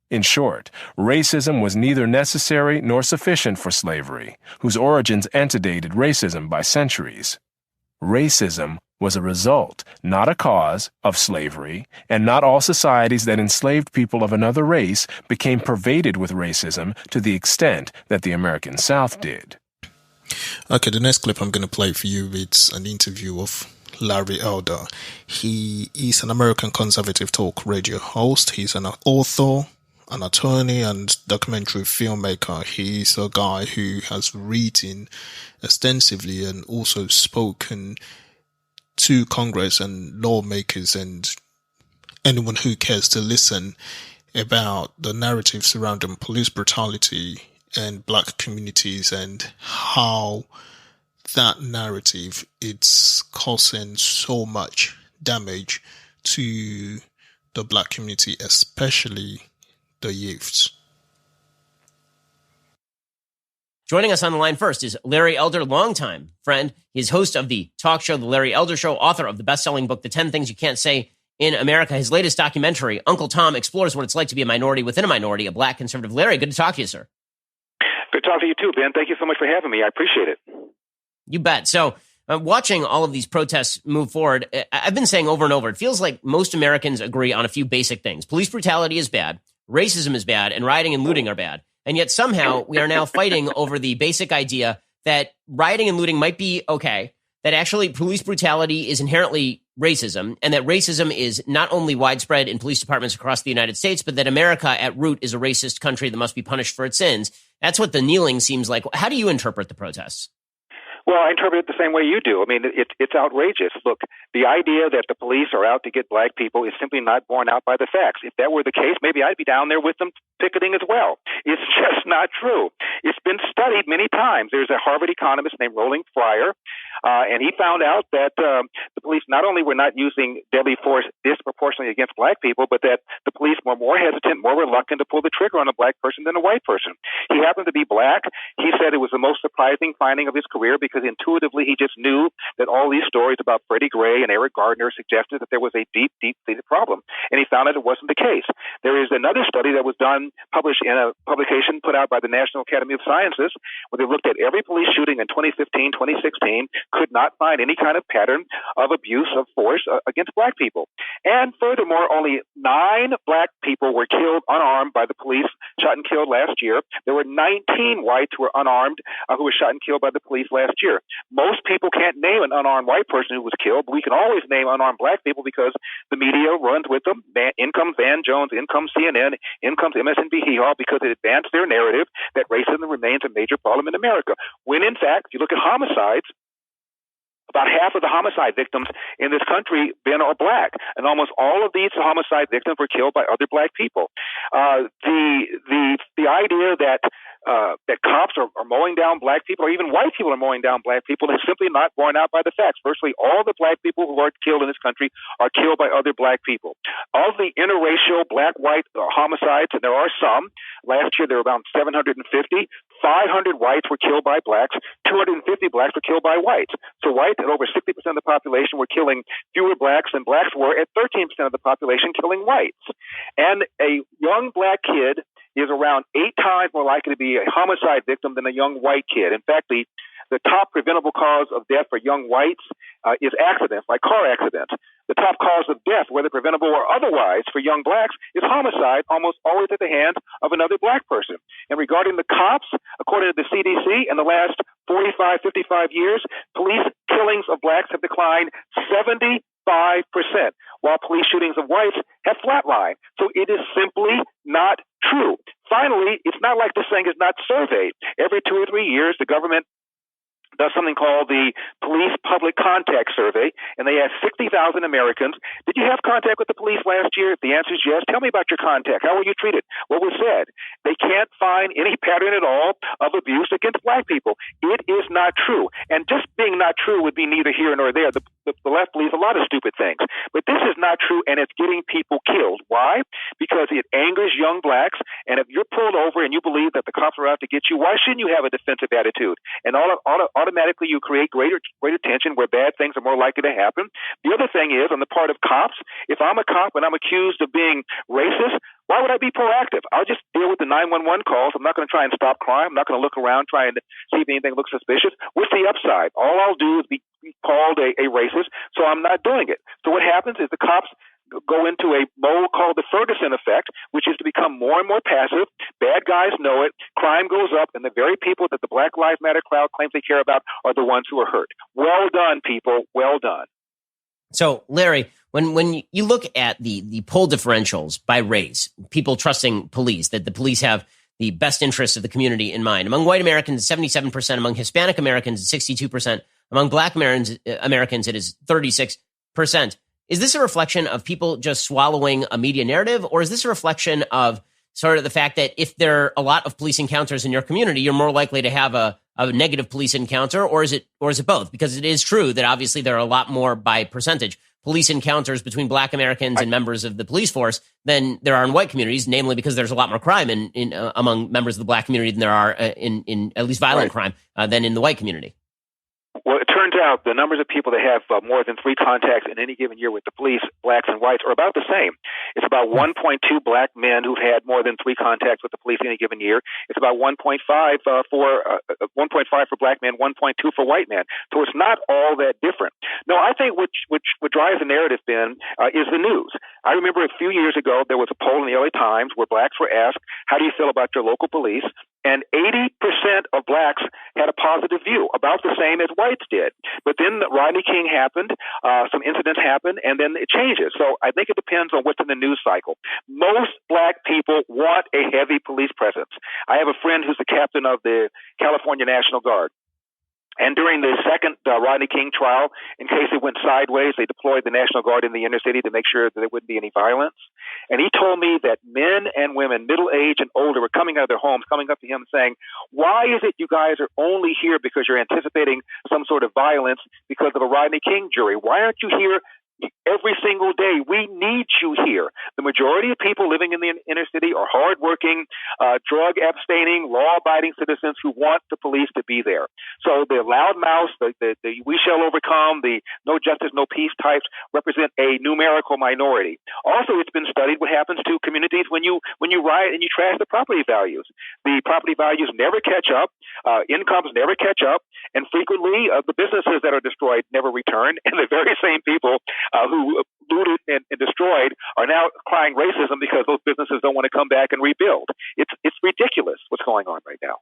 In short, racism was neither necessary nor sufficient for slavery, whose origins antedated racism by centuries. Racism was a result, not a cause, of slavery, and not all societies that enslaved people of another race became pervaded with racism to the extent that the American South did.
Okay, the next clip I'm going to play for you, it's an interview of Larry Elder. He is an American conservative talk radio host. He's an author, an attorney, and documentary filmmaker. He's a guy who has written extensively and also spoken to Congress and lawmakers and anyone who cares to listen about the narrative surrounding police brutality and black communities and how that narrative it's causing so much damage to the black community, especially the youths.
Joining us on the line first is Larry Elder, longtime friend. He's host of the talk show, The Larry Elder Show, author of the best-selling book, The 10 Things You Can't Say in America. His latest documentary, Uncle Tom, explores what it's like to be a minority within a minority, a black conservative. Larry, good to talk to you, sir.
Good to talk to you too, Ben. Thank you so much for having me. I appreciate it.
You bet. So watching all of these protests move forward, I've been saying over and over, it feels like most Americans agree on a few basic things. Police brutality is bad, racism is bad, and rioting and looting are bad. And yet somehow we are now fighting over the basic idea that rioting and looting might be okay, that actually police brutality is inherently racism, and that racism is not only widespread in police departments across the United States, but that America at root is a racist country that must be punished for its sins. That's what the kneeling seems like. How do you interpret the protests?
Well, I interpret it the same way you do. I mean, it's outrageous. Look, the idea that the police are out to get black people is simply not borne out by the facts. If that were the case, maybe I'd be down there with them picketing as well. It's just not true. It's been studied many times. There's a Harvard economist named Roland Fryer, and he found out that the police not only were not using deadly force disproportionately against black people, but that the police were more hesitant, more reluctant to pull the trigger on a black person than a white person. He happened to be black. He said it was the most surprising finding of his career because intuitively he just knew that all these stories about Freddie Gray and Eric Gardner suggested that there was a deep-seated problem, and he found that it wasn't the case. There is another study that was done, published in a publication put out by the National Academy of Sciences, where they looked at every police shooting in 2015, 2016, could not find any kind of pattern of abuse of force against black people. And furthermore, only 9 black people were killed unarmed by the police, shot and killed last year. There were 19 whites who were unarmed who were shot and killed by the police last year. Most people can't name an unarmed white person who was killed, but we can always name unarmed black people because the media runs with them. In comes Van Jones, in comes CNN, in comes MSNBC, because it advanced their narrative that racism remains a major problem in America. When in fact, if you look at homicides, About half of the homicide victims in this country, Ben, are black, and almost all of these homicide victims were killed by other black people. The idea that cops are mowing down black people, or even white people are mowing down black people, is simply not borne out by the facts. Virtually all the black people who are killed in this country are killed by other black people. Of the interracial black-white homicides, and there are some, last year there were around 750, 500 whites were killed by blacks, 250 blacks were killed by whites. So whites at over 60% of the population were killing fewer blacks than blacks were at 13% of the population killing whites. And a young black kid is around 8 times more likely to be a homicide victim than a young white kid. In fact, the top preventable cause of death for young whites is accidents, like car accidents. The top cause of death, whether preventable or otherwise, for young blacks is homicide, almost always at the hands of another black person. And regarding the cops, according to the CDC, in the last 45, 55 years, police killings of blacks have declined 75%, while police shootings of whites have flatlined. So it is simply not true. Finally, it's not like this thing is not surveyed. Every 2 or 3 years, the government does something called the Police Public Contact Survey, and they ask 60,000 Americans, did you have contact with the police last year? If the answer is yes, tell me about your contact. How were you treated? What was said? They can't find any pattern at all of abuse against black people. It is not true. And just being not true would be neither here nor there. The left believes a lot of stupid things. But this is not true, and it's getting people killed. Why? Because it angers young blacks, and if you're pulled over and you believe that the cops are out to get you, why shouldn't you have a defensive attitude? And automatically you create greater tension where bad things are more likely to happen. The other thing is, on the part of cops, if I'm a cop and I'm accused of being racist, why would I be proactive? I'll just deal with the 911 calls. I'm not going to try and stop crime. I'm not going to look around trying to see if anything looks suspicious. What's the upside? All I'll do is be called a racist, so I'm not doing it. So what happens is the cops go into a mode called the Ferguson effect, which is to become more and more passive. Bad guys know it. Crime goes up, and the very people that the Black Lives Matter crowd claims they care about are the ones who are hurt. Well done, people. Well done.
So, Larry, when you look at the poll differentials by race, people trusting police, that the police have the best interests of the community in mind. Among white Americans, 77%. Among Hispanic Americans, 62%. Among black Americans, it is 36%. Is this a reflection of people just swallowing a media narrative, or is this a reflection of sort of the fact that if there are a lot of police encounters in your community, you're more likely to have a negative police encounter, or is it both? Because it is true that obviously there are a lot more by percentage police encounters between black Americans and members of the police force than there are in white communities, namely because there's a lot more crime in among members of the black community than there are in at least violent crime than in the white community.
Well, it turns out the numbers of people that have more than 3 contacts in any given year with the police, blacks and whites, are about the same. It's about 1.2 black men who've had more than 3 contacts with the police in any given year. It's about 1.5 for black men, 1.2 for white men. So it's not all that different. No, I think what drives the narrative, Ben, is the news. I remember a few years ago there was a poll in the LA Times where blacks were asked, "How do you feel about your local police?" And 80% of blacks had a positive view, about the same as whites did. But then Rodney King happened, some incidents happened, and then it changes. So I think it depends on what's in the news cycle. Most black people want a heavy police presence. I have a friend who's the captain of the California National Guard. And during the second Rodney King trial, in case it went sideways, they deployed the National Guard in the inner city to make sure that there wouldn't be any violence. And he told me that men and women, middle age and older, were coming out of their homes, coming up to him saying, "Why is it you guys are only here because you're anticipating some sort of violence because of a Rodney King jury? Why aren't you here every single day? We need you here." The majority of people living in the inner city are hardworking, drug abstaining, law-abiding citizens who want the police to be there. So the loudmouths, the "we shall overcome," the "no justice, no peace" types represent a numerical minority. Also, it's been studied what happens to communities when you riot and you trash the property values. The property values never catch up, incomes never catch up, and frequently the businesses that are destroyed never return, and the very same people who looted and destroyed are now crying racism because those businesses don't want to come back and rebuild. It's ridiculous what's going on right now.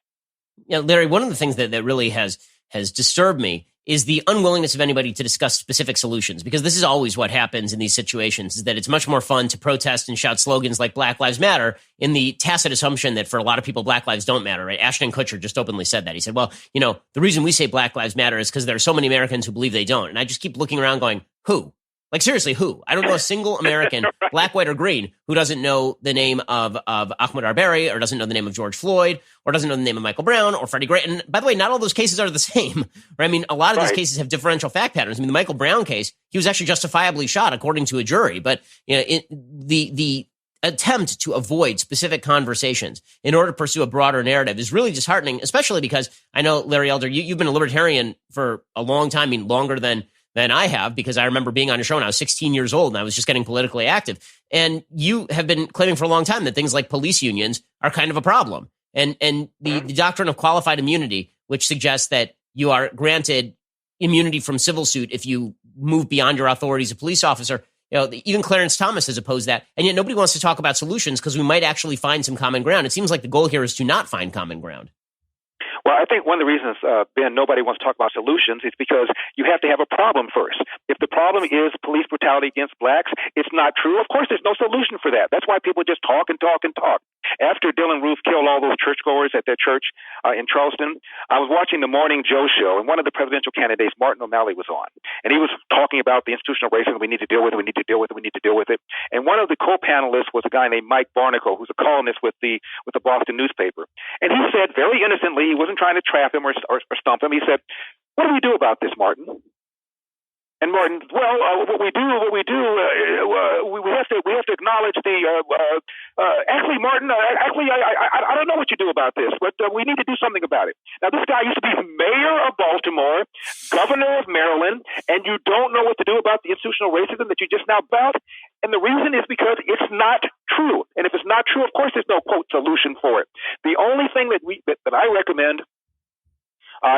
Yeah, Larry, one of the things that really has has disturbed me is the unwillingness of anybody to discuss specific solutions, because this is always what happens in these situations, is that it's much more fun to protest and shout slogans like Black Lives Matter in the tacit assumption that for a lot of people, Black lives don't matter, right? Ashton Kutcher just openly said that. He said, well, the reason we say Black Lives Matter is because there are so many Americans who believe they don't. And I just keep looking around going, who? Like, seriously, who? I don't know a single American, black, white, or green, who doesn't know the name of Ahmaud Arbery, or doesn't know the name of George Floyd, or doesn't know the name of Michael Brown or Freddie Gray. And by the way, not all those cases are the same. Right? I mean, a lot of these cases have differential fact patterns. I mean, the Michael Brown case, he was actually justifiably shot according to a jury. But the attempt to avoid specific conversations in order to pursue a broader narrative is really disheartening, especially because I know, Larry Elder, you've been a libertarian for a long time, I mean, longer than I have, because I remember being on your show when I was 16 years old and I was just getting politically active. And you have been claiming for a long time that things like police unions are kind of a problem. And the doctrine of qualified immunity, which suggests that you are granted immunity from civil suit if you move beyond your authority as a police officer. Even Clarence Thomas has opposed that. And yet nobody wants to talk about solutions because we might actually find some common ground. It seems like the goal here is to not find common ground.
Well, I think one of the reasons, Ben, nobody wants to talk about solutions is because you have to have a problem first. If the problem is police brutality against blacks, it's not true. Of course, there's no solution for that. That's why people just talk and talk and talk. After Dylan Roof killed all those churchgoers at their church in Charleston, I was watching the Morning Joe show, and one of the presidential candidates, Martin O'Malley, was on. And he was talking about the institutional racism. We need to deal with it. We need to deal with it. We need to deal with it. And one of the co-panelists was a guy named Mike Barnicle, who's a columnist with the Boston newspaper. And he said very innocently, he wasn't trying to trap him or stump him. He said, "What do we do about this, Martin?" And Martin, well, what we do, we have to acknowledge the. Actually, Martin, I don't know what you do about this, but we need to do something about it. Now, this guy used to be mayor of Baltimore, governor of Maryland, and you don't know what to do about the institutional racism that you just now about. And the reason is because it's not true. And if it's not true, of course, there's no quote solution for it. The only thing that I recommend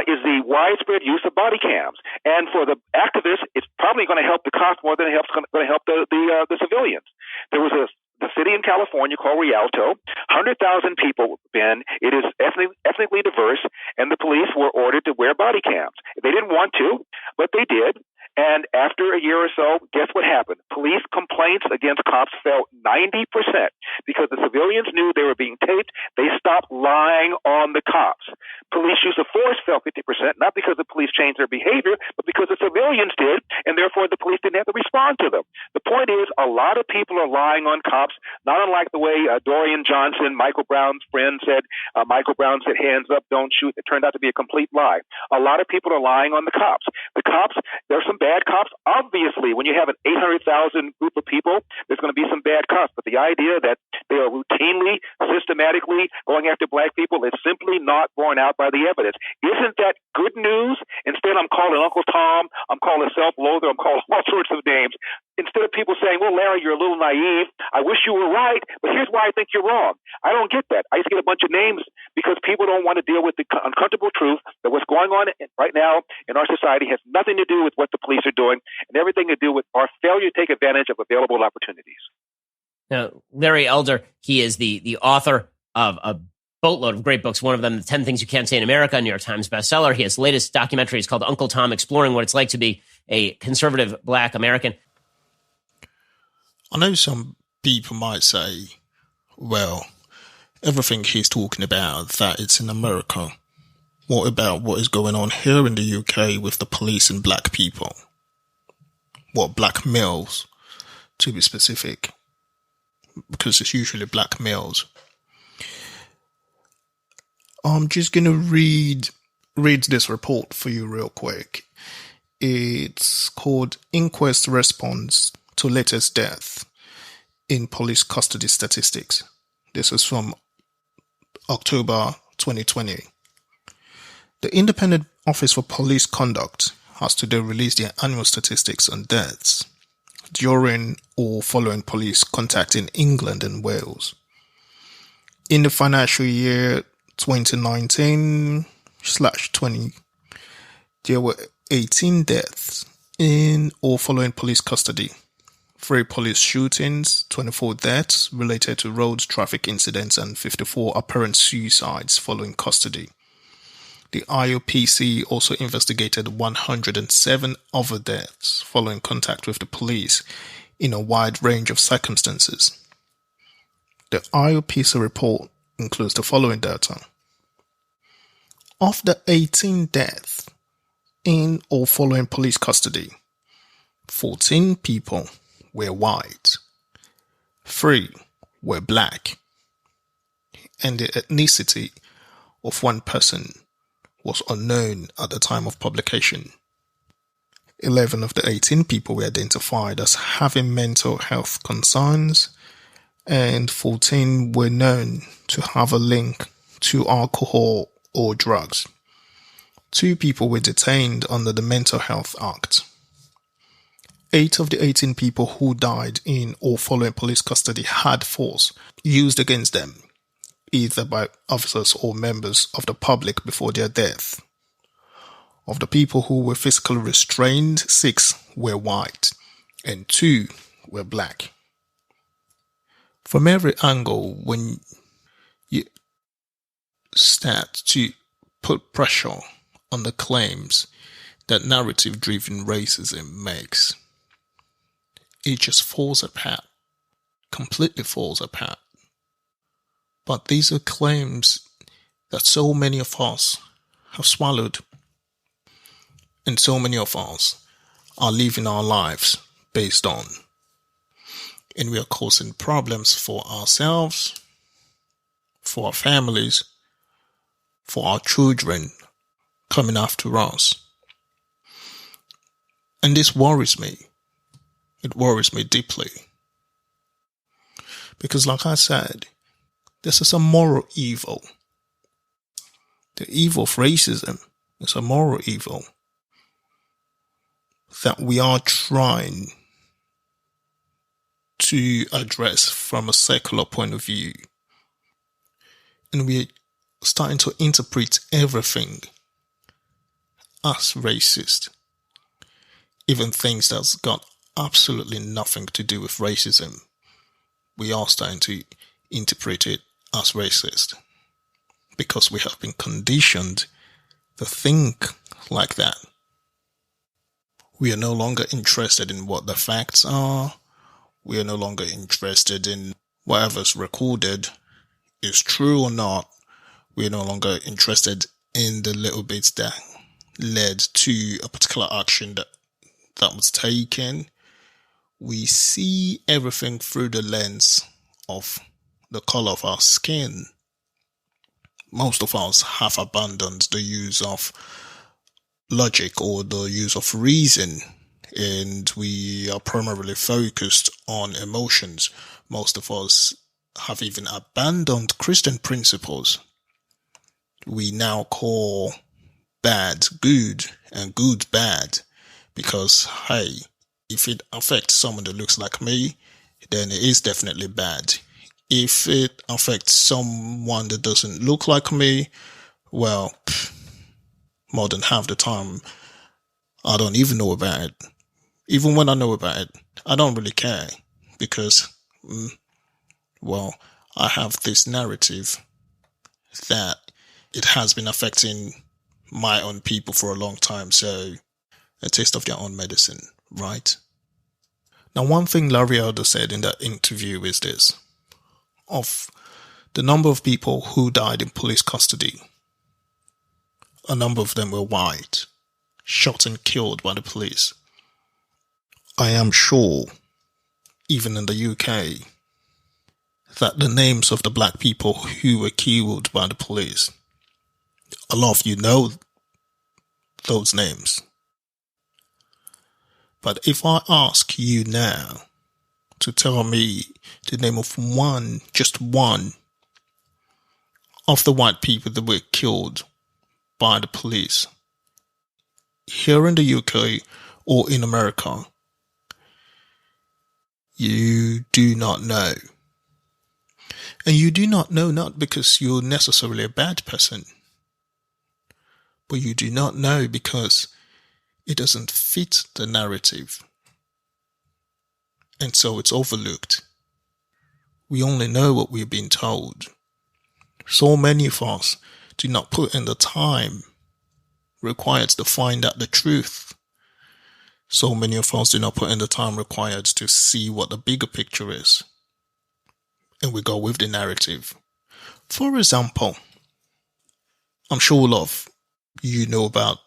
is the widespread use of body cams. And for the activists, it's probably going to help the cops more than it's going to help the civilians. There was the city in California called Rialto, 100,000 people, Ben. It is ethnically diverse, and the police were ordered to wear body cams. They didn't want to, but they did. And after a year or so, guess what happened? Police complaints against cops fell 90% because the civilians knew they were being taped. They stopped lying on the cops. Police use of force fell 50%, not because the police changed their behavior, but because the civilians did, and therefore the police didn't have to respond to them. The point is, a lot of people are lying on cops, not unlike the way Dorian Johnson, Michael Brown's friend, said, Michael Brown said, hands up, don't shoot. It turned out to be a complete lie. A lot of people are lying on the cops. The cops, there's some bad cops. Obviously, when you have an 800,000 group of people, there's going to be some bad cops. But the idea that they are routinely, systematically going after black people is simply not borne out by the evidence. Isn't that good news? Instead, I'm calling Uncle Tom, I'm calling self-loather, I'm calling all sorts of names. Instead of people saying, well, Larry, you're a little naive. I wish you were right, but here's why I think you're wrong. I don't get that. I used to get a bunch of names because people don't want to deal with the uncomfortable truth that what's going on right now in our society has nothing to do with what the police are doing and everything to do with our failure to take advantage of available opportunities.
Now, Larry Elder, he is the author of a boatload of great books. One of them, 10 Things You Can't Say in America, New York Times bestseller. His latest documentary is called Uncle Tom, exploring what it's like to be a conservative black American.
I know some people might say, well, everything he's talking about, that it's in America. What about what is going on here in the UK with the police and black people? What, black males, to be specific? Because it's usually black males. I'm just going to read this report for you real quick. It's called Inquest Response to Latest Death in Police Custody Statistics. This is from October 2020. The Independent Office for Police Conduct has today released their annual statistics on deaths during or following police contact in England and Wales. In the financial year 2019/20, there were 18 deaths in or following police custody, 3 police shootings, 24 deaths related to road traffic incidents, and 54 apparent suicides following custody. The IOPC also investigated 107 other deaths following contact with the police in a wide range of circumstances. The IOPC report includes the following data. Of the 18 deaths in or following police custody, 14 people were white, 3 were black, and the ethnicity of one person was unknown at the time of publication. 11 of the 18 people were identified as having mental health concerns, and 14 were known to have a link to alcohol or drugs. 2 people were detained under the Mental Health Act. 8 of the 18 people who died in or following police custody had force used against them, either by officers or members of the public before their death. Of the people who were physically restrained, 6 were white and 2 were black. From every angle, when you start to put pressure on the claims that narrative-driven racism makes, it just falls apart, completely falls apart. But these are claims that so many of us have swallowed, and so many of us are living our lives based on. And we are causing problems for ourselves, for our families, for our children coming after us. And this worries me. It worries me deeply. Because like I said, this is a moral evil. The evil of racism is a moral evil that we are trying to address from a secular point of view. And we're starting to interpret everything as racist. Even things that's got absolutely nothing to do with racism, we are starting to interpret it as racist. Because we have been conditioned to think like that. We are no longer interested in what the facts are. We are no longer interested in whatever's recorded is true or not. We are no longer interested in the little bits that led to a particular action that was taken. We see everything through the lens of the color of our skin. Most of us have abandoned the use of logic or the use of reason, and we are primarily focused on emotions. Most of us have even abandoned Christian principles. We now call bad good and good bad because, hey, if it affects someone that looks like me, then it is definitely bad. If it affects someone that doesn't look like me, well, more than half the time, I don't even know about it. Even when I know about it, I don't really care because, well, I have this narrative that it has been affecting my own people for a long time, so a taste of their own medicine, right? Now, one thing Larry Elder said in that interview is this. Of the number of people who died in police custody, a number of them were white, shot and killed by the police. I am sure, even in the UK, that the names of the black people who were killed by the police, a lot of you know those names. But if I ask you now to tell me the name of one, just one, of the white people that were killed by the police here in the UK or in America, you do not know. And you do not know not because you're necessarily a bad person, but you do not know because it doesn't fit the narrative. And so it's overlooked. We only know what we've been told. So many of us do not put in the time required to find out the truth. So many of us do not put in the time required to see what the bigger picture is. And we go with the narrative. For example, I'm sure a lot of you know about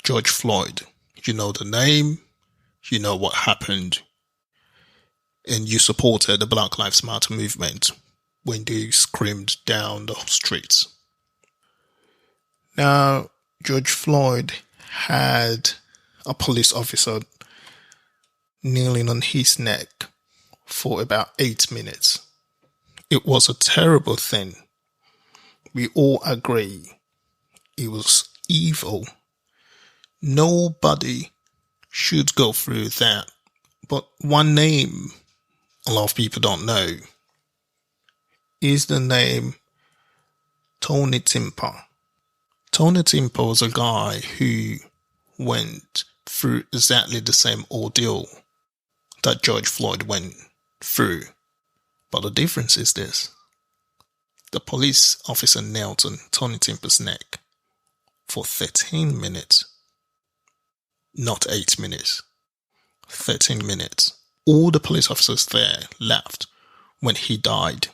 George Floyd. You know the name, you know what happened, and you supported the Black Lives Matter movement when they screamed down the streets. Now, George Floyd had a police officer kneeling on his neck for about 8 minutes. It was a terrible thing. We all agree it was evil. Nobody should go through that. But one name a lot of people don't know is the name Tony Timper. Tony Timper was a guy who went through exactly the same ordeal that George Floyd went through. But the difference is this. The police officer knelt on Tony Timper's neck for 13 minutes. Not 8 minutes. 13 minutes. All the police officers there left when he died.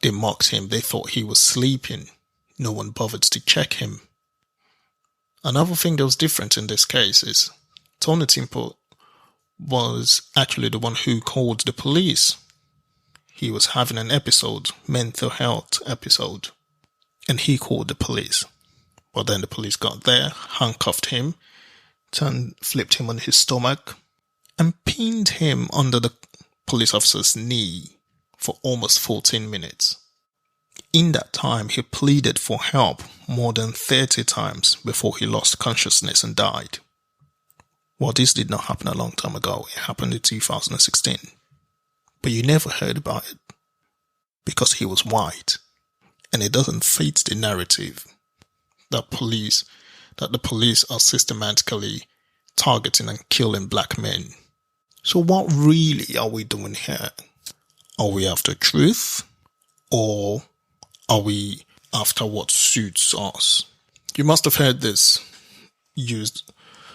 They mocked him. They thought he was sleeping. No one bothered to check him. Another thing that was different in this case is Tony Timper was actually the one who called the police. He was having an episode, mental health episode, and he called the police. But then the police got there, handcuffed him, flipped him on his stomach, and pinned him under the police officer's knee for almost 14 minutes. In that time, he pleaded for help more than 30 times before he lost consciousness and died. Well, this did not happen a long time ago. It happened in 2016. But you never heard about it because he was white. And it doesn't fit the narrative that the police are systematically targeting and killing black men. So what really are we doing here? Are we after truth? Or are we after what suits us? You must have heard this used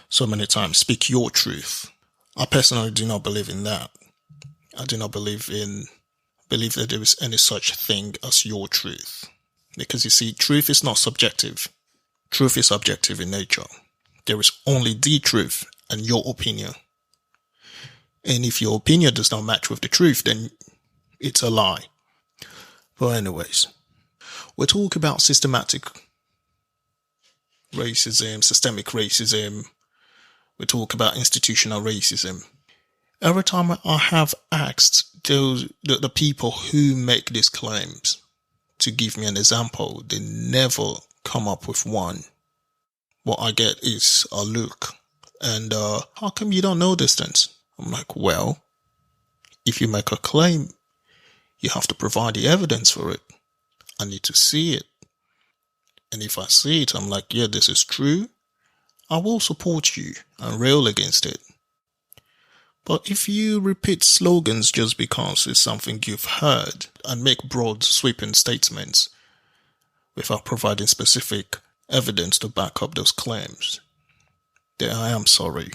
so many times. Speak your truth. I personally do not believe in that. I do not believe that there is any such thing as your truth. Because you see, truth is not subjective. Truth is objective in nature. There is only the truth and your opinion. And if your opinion does not match with the truth, then it's a lie. But anyways, we're talking about systematic racism, systemic racism. We talk about institutional racism. Every time I have asked the people who make these claims to give me an example, they never come up with one. What I get is a look. And how come you don't know this then? I'm like, well, if you make a claim, you have to provide the evidence for it. I need to see it. And if I see it, I'm like, yeah, this is true. I will support you and rail against it. But if you repeat slogans just because it's something you've heard and make broad sweeping statements without providing specific evidence to back up those claims, then I am sorry.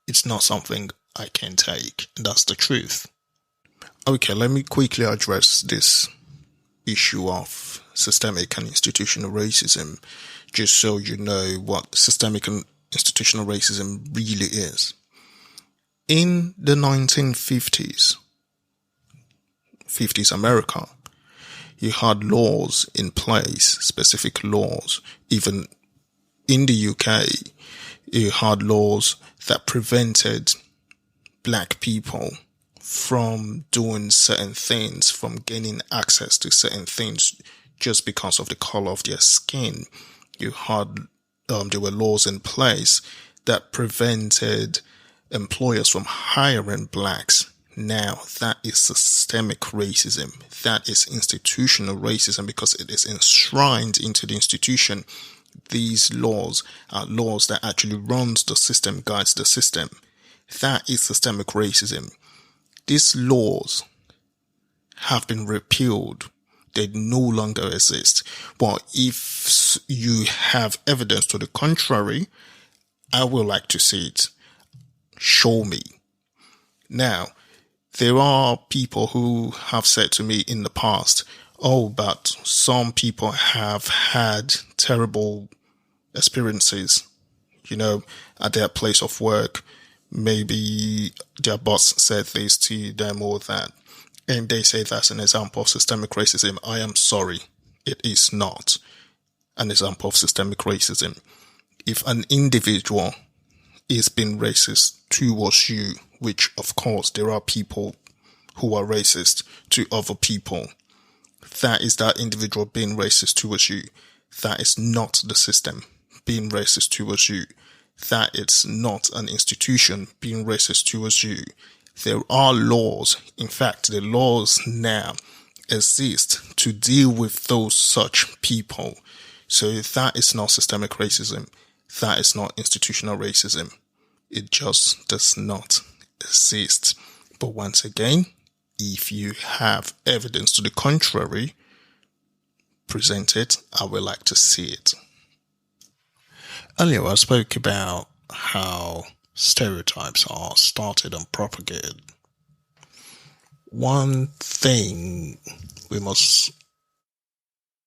It's not something I can take. And that's the truth. Okay, let me quickly address this issue of systemic and institutional racism, just so you know what systemic and institutional racism really is. In the 1950s, America, you had laws in place, specific laws. Even in the UK, you had laws that prevented black people from doing certain things, from gaining access to certain things just because of the color of their skin. You had, there were laws in place that prevented employers from hiring blacks. Now, that is systemic racism. That is institutional racism because it is enshrined into the institution. These laws are laws that actually runs the system, guides the system. That is systemic racism. These laws have been repealed They no longer exist. But if you have evidence to the contrary, I would like to see it. Show me. Now, there are people who have said to me in the past, oh, but some people have had terrible experiences, at their place of work. Maybe their boss said this to them or that, and they say that's an example of systemic racism. I am sorry. It is not an example of systemic racism. If an individual is being racist towards you, which of course there are people who are racist to other people, that is that individual being racist towards you. That is not the system being racist towards you. That it's not an institution being racist towards you. There are laws. In fact, the laws now exist to deal with those such people. So that is not systemic racism. That is not institutional racism. It just does not exist. But once again, if you have evidence to the contrary, present it. I would like to see it. Earlier, I spoke about how stereotypes are started and propagated. One thing we must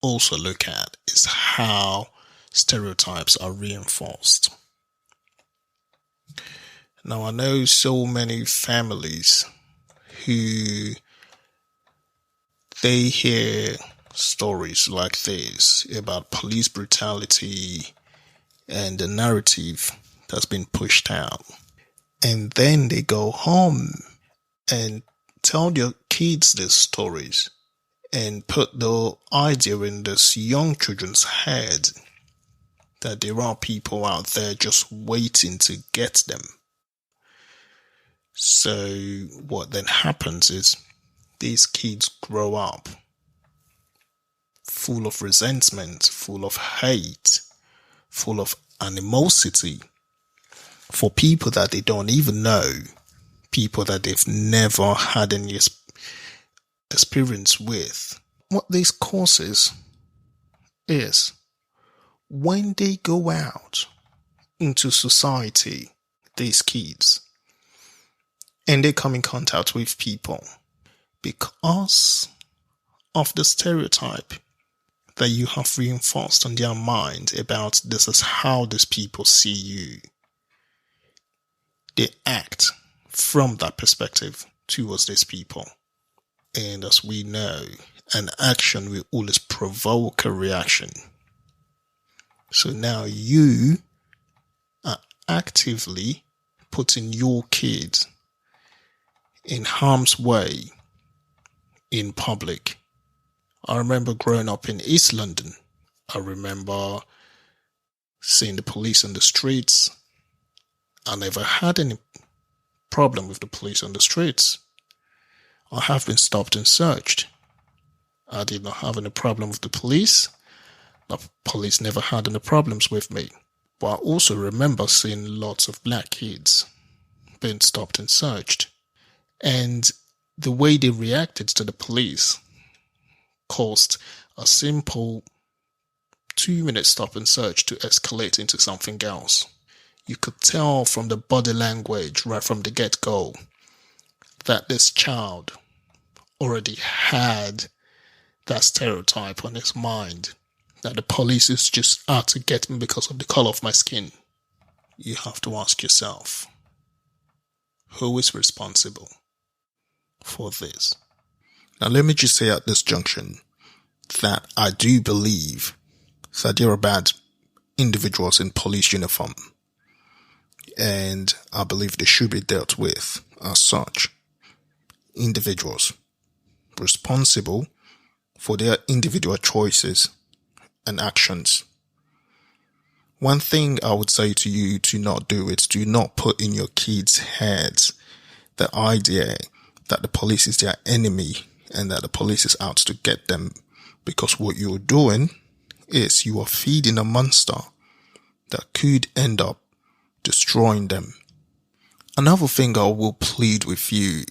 also look at is how stereotypes are reinforced. Now, I know so many families who they hear stories like this about police brutality and the narrative that's been pushed out. And then they go home and tell their kids these stories and put the idea in this young children's head that there are people out there just waiting to get them. So what then happens is these kids grow up full of resentment, full of hate, full of animosity for people that they don't even know, people that they've never had any experience with. What this causes is when they go out into society, these kids, and they come in contact with people, because of the stereotype that you have reinforced on their mind about this is how these people see you, they act from that perspective towards these people. And as we know, an action will always provoke a reaction. So now you are actively putting your kids in harm's way in public. I remember growing up in East London. I remember seeing the police on the streets. I never had any problem with the police on the streets. I have been stopped and searched. I did not have any problem with the police. The police never had any problems with me. But I also remember seeing lots of black kids being stopped and searched. And the way they reacted to the police caused a simple 2-minute stop and search to escalate into something else. You could tell from the body language right from the get-go that this child already had that stereotype on his mind, that the police is just out to get me because of the color of my skin. You have to ask yourself, who is responsible for this? Now, let me just say at this junction that I do believe that there are bad individuals in police uniform, and I believe they should be dealt with as such. Individuals responsible for their individual choices and actions. One thing I would say to you to not do is do not put in your kids' heads the idea that the police is their enemy and that the police is out to get them, because what you're doing is you are feeding a monster that could end up destroying them. Another thing I will plead with you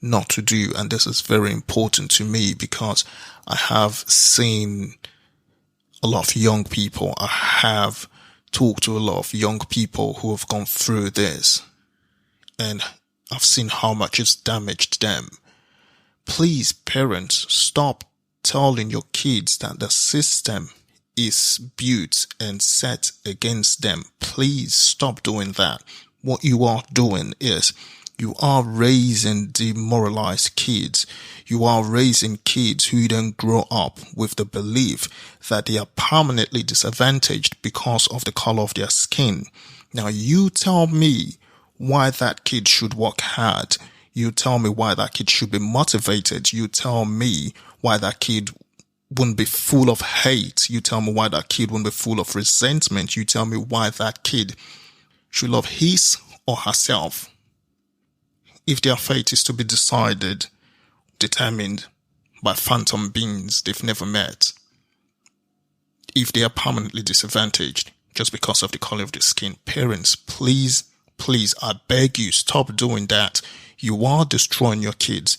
not to do. And this is very important to me because I have seen a lot of young people. I have talked to a lot of young people who have gone through this, and I've seen how much it's damaged them. Please, parents, stop telling your kids that the system is built and set against them. Please stop doing that. What you are doing is you are raising demoralized kids. You are raising kids who then grow up with the belief that they are permanently disadvantaged because of the color of their skin. Now, you tell me why that kid should work hard. You tell me why that kid should be motivated. You tell me why that kid wouldn't be full of hate. You tell me why that kid wouldn't be full of resentment. You tell me why that kid should love his or herself. If their fate is to be determined by phantom beings they've never met, if they are permanently disadvantaged just because of the color of their skin, parents, please, I beg you, stop doing that. You are destroying your kids.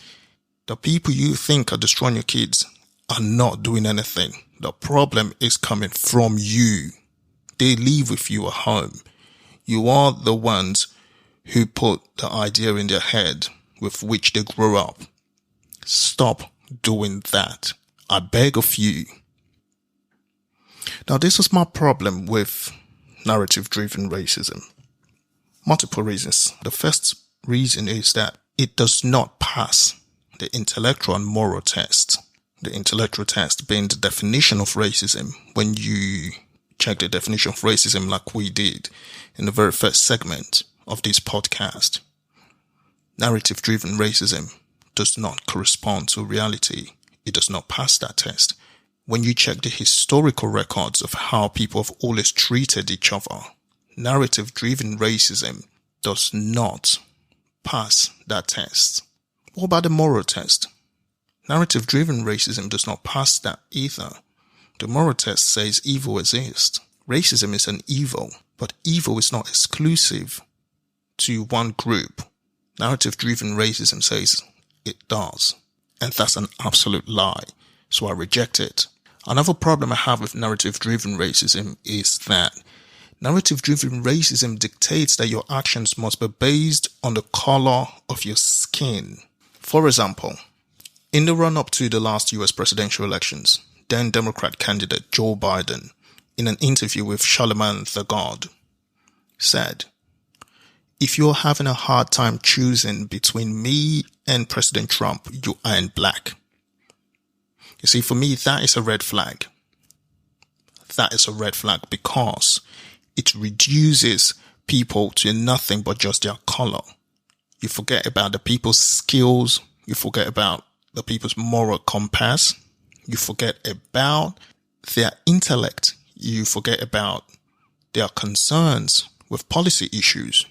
The people you think are destroying your kids are not doing anything. The problem is coming from you. They live with you at home. You are the ones who put the idea in their head with which they grow up. Stop doing that. I beg of you. Now, this is my problem with narrative-driven racism. Multiple reasons. The first reason is that it does not pass the intellectual and moral test. The intellectual test being the definition of racism. When you check the definition of racism like we did in the very first segment of this podcast, narrative-driven racism does not correspond to reality. It does not pass that test. When you check the historical records of how people have always treated each other, narrative-driven racism does not pass that test. What about the moral test? Narrative-driven racism does not pass that either. The moral test says evil exists. Racism is an evil, but evil is not exclusive to one group. Narrative-driven racism says it does. And that's an absolute lie. So I reject it. Another problem I have with narrative-driven racism is that narrative-driven racism dictates that your actions must be based on the color of your skin. For example, in the run-up to the last US presidential elections, then Democrat candidate Joe Biden, in an interview with Charlemagne the God, said, "If you're having a hard time choosing between me and President Trump, you aren't black." You see, for me, that is a red flag. That is a red flag because it reduces people to nothing but just their color. You forget about the people's skills. You forget about the people's moral compass. You forget about their intellect. You forget about their concerns with policy issues.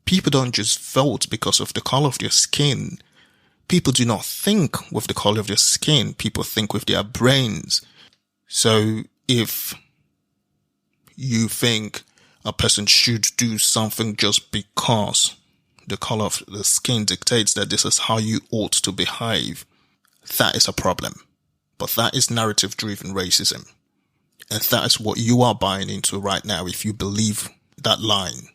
People don't just vote because of the color of their skin. People do not think with the color of their skin. People think with their brains. So if you think a person should do something just because the color of the skin dictates that this is how you ought to behave, that is a problem. But that is narrative-driven racism. And that is what you are buying into right now if you believe that line.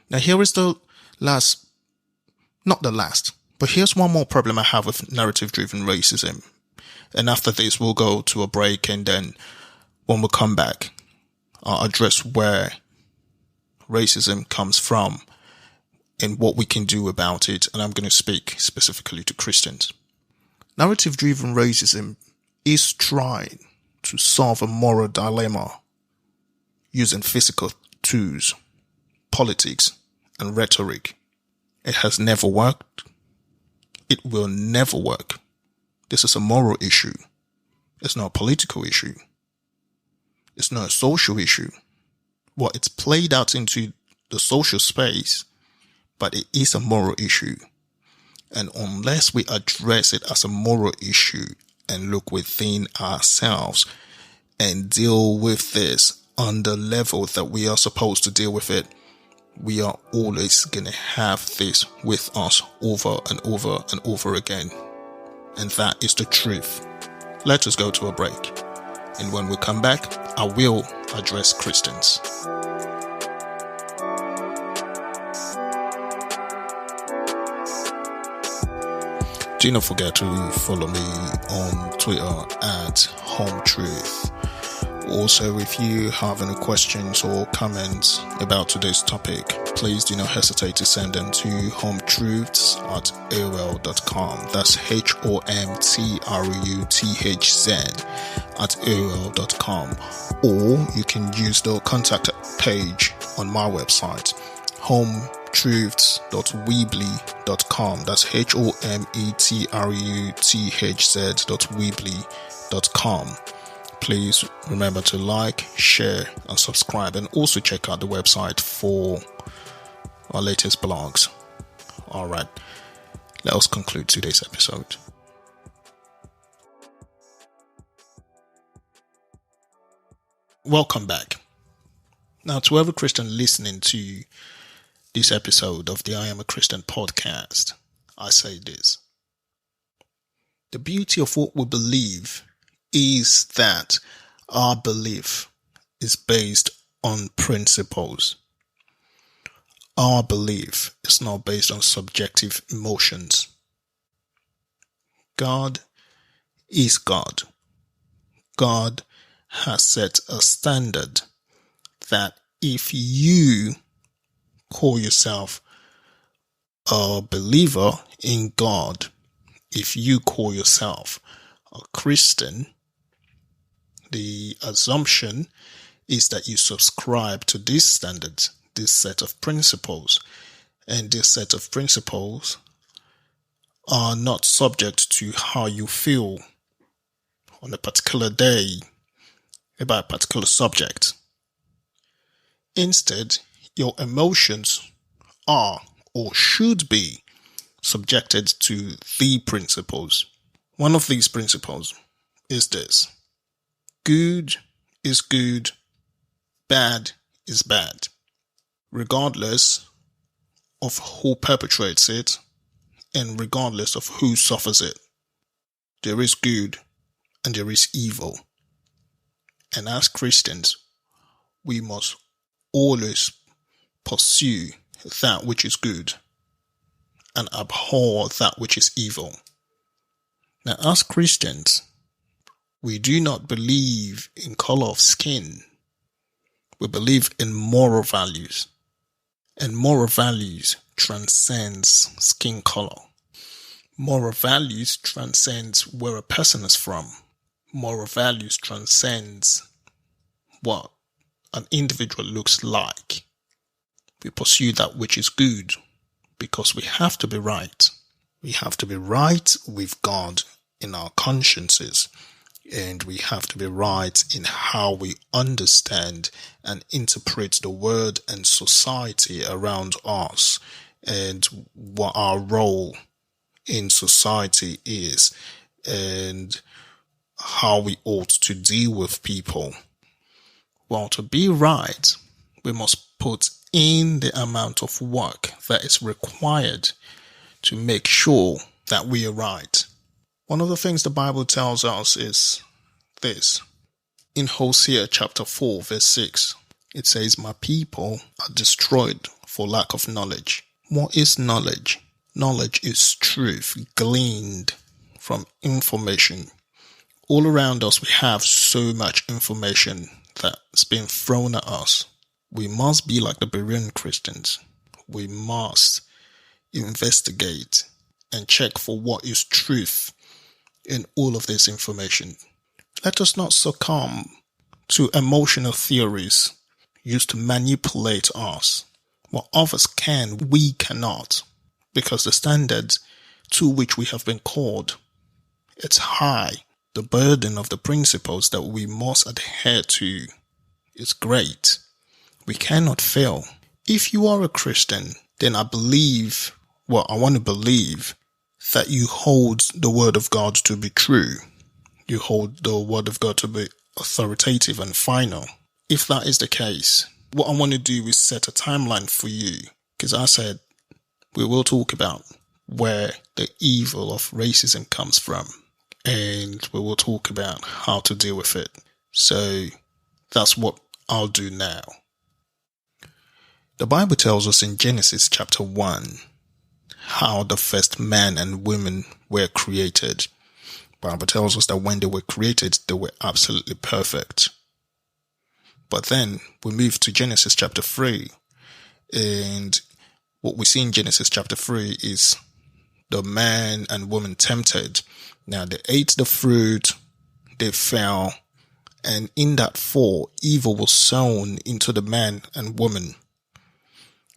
Now here is the last, not the last, but here's one more problem I have with narrative-driven racism. And after this, we'll go to a break, and then when we come back, I'll address where racism comes from and what we can do about it. And I'm going to speak specifically to Christians. Narrative-driven racism is trying to solve a moral dilemma using physical tools, politics, and rhetoric. It has never worked. It will never work. This is a moral issue. It's not a political issue. It's not a social issue. Well, it's played out into the social space, but it is a moral issue. And unless we address it as a moral issue and look within ourselves and deal with this on the level that we are supposed to deal with it, we are always going to have this with us over and over and over again. And that is the truth. Let us go to a break. And when we come back, I will address Christians. Do not forget to follow me on Twitter at homtruthz. Also, if you have any questions or comments about today's topic, please do not hesitate to send them to homtruthz@aol.com. That's homtruthz@aol.com. Or you can use the contact page on my website, homtruthz.weebly.com. That's homtruthz.weebly.com. Please remember to like, share, and subscribe, and also check out the website for our latest blogs. Alright, let us conclude today's episode. Welcome back. Now, to every Christian listening to this episode of the I Am a Christian podcast, I say this. The beauty of what we believe is that our belief is based on principles. Our belief is not based on subjective emotions. God is God. God has set a standard that if you call yourself a believer in God, if you call yourself a Christian, the assumption is that you subscribe to this standard, this set of principles. And this set of principles are not subject to how you feel on a particular day about a particular subject. Instead, your emotions are or should be subjected to the principles. One of these principles is this: good is good, bad is bad, regardless of who perpetrates it and regardless of who suffers it. There is good and there is evil. And as Christians, we must always pursue that which is good and abhor that which is evil. Now, as Christians, we do not believe in color of skin. We believe in moral values. And moral values transcends skin color. Moral values transcends where a person is from. Moral values transcends what an individual looks like. We pursue that which is good because we have to be right. We have to be right with God in our consciences. And we have to be right in how we understand and interpret the world and society around us and what our role in society is and how we ought to deal with people. Well, to be right, we must put in the amount of work that is required to make sure that we are right. One of the things the Bible tells us is this. In Hosea chapter 4 verse 6, it says, "My people are destroyed for lack of knowledge." What is knowledge? Knowledge is truth gleaned from information. All around us, we have so much information that's been thrown at us. We must be like the Berean Christians. We must investigate and check for what is truth in all of this information. Let us not succumb to emotional theories used to manipulate us. What others can, we cannot, because the standards to which we have been called, it's high. The burden of the principles that we must adhere to is great. We cannot fail. If you are a Christian, then I want to believe that you hold the word of God to be true. You hold the word of God to be authoritative and final. If that is the case, what I want to do is set a timeline for you, because I said we will talk about where the evil of racism comes from, and we will talk about how to deal with it. So that's what I'll do now. The Bible tells us in Genesis chapter 1 how the first man and woman were created. The Bible tells us that when they were created, they were absolutely perfect. But then we move to Genesis chapter 3, and what we see in Genesis chapter 3 is the man and woman tempted. Now they ate the fruit, they fell, and in that fall, evil was sown into the man and woman.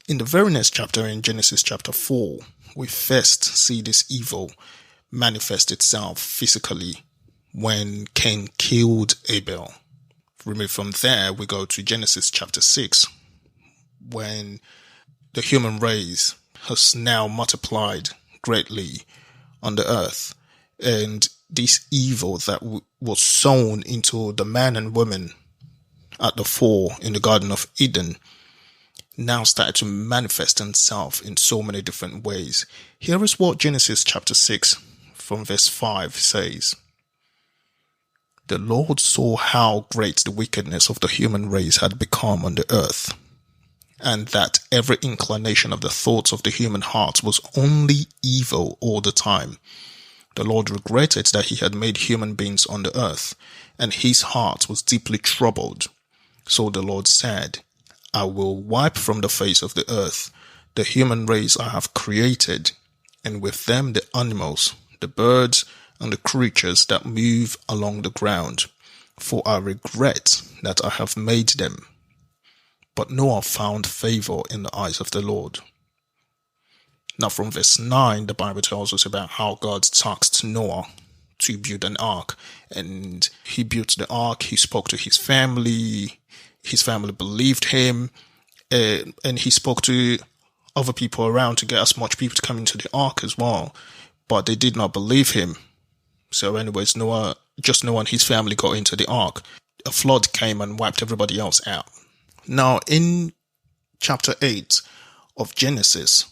In the very next chapter, in Genesis chapter 4, we first see this evil manifest itself physically when Cain killed Abel. Removed from there, we go to Genesis chapter 6, when the human race has now multiplied greatly on the earth, and this evil that was sown into the man and woman at the fall in the Garden of Eden now started to manifest itself in so many different ways. Here is what Genesis chapter 6 from verse 5 says. The Lord saw how great the wickedness of the human race had become on the earth, and that every inclination of the thoughts of the human heart was only evil all the time. The Lord regretted that he had made human beings on the earth, and his heart was deeply troubled. So the Lord said, I will wipe from the face of the earth the human race I have created, and with them the animals, the birds, and the creatures that move along the ground, for I regret that I have made them. But Noah found favor in the eyes of the Lord. Now from verse 9, the Bible tells us about how God tasked Noah to build an ark. And he built the ark, he spoke to his family believed him, and he spoke to other people around to get as much people to come into the ark as well. But they did not believe him. So anyways, Noah and his family got into the ark. A flood came and wiped everybody else out. Now in chapter 8 of Genesis,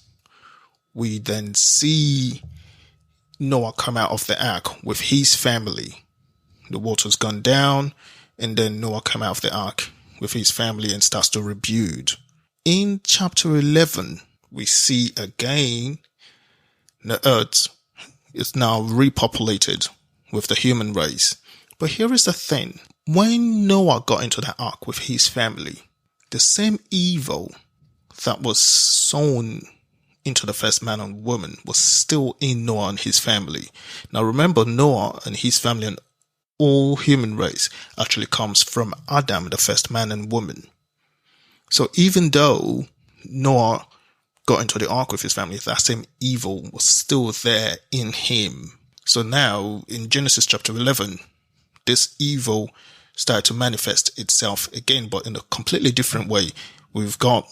we then see Noah come out of the ark with his family. The water's gone down, and then Noah come out of the ark with his family and starts to rebuild. In chapter 11, we see again the earth is now repopulated with the human race. But here is the thing. When Noah got into the ark with his family, the same evil that was sown into the first man and woman was still in Noah and his family. Now remember, Noah and his family and all human race actually comes from Adam, the first man and woman. So even though Noah got into the ark with his family, that same evil was still there in him. So now in Genesis chapter 11, this evil started to manifest itself again, but in a completely different way. We've got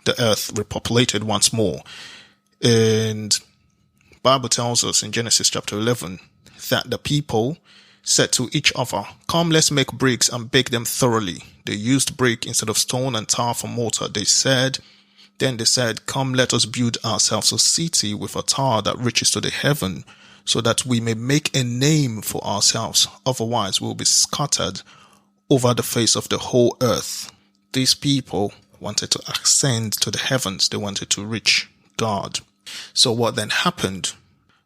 the earth repopulated once more. And Bible tells us in Genesis chapter 11 that the people said to each other, come, let's make bricks and bake them thoroughly. They used brick instead of stone and tar for mortar. Then they said, come, let us build ourselves a city with a tower that reaches to the heaven, so that we may make a name for ourselves. Otherwise, we'll be scattered over the face of the whole earth. These people wanted to ascend to the heavens. They wanted to reach God. So what then happened?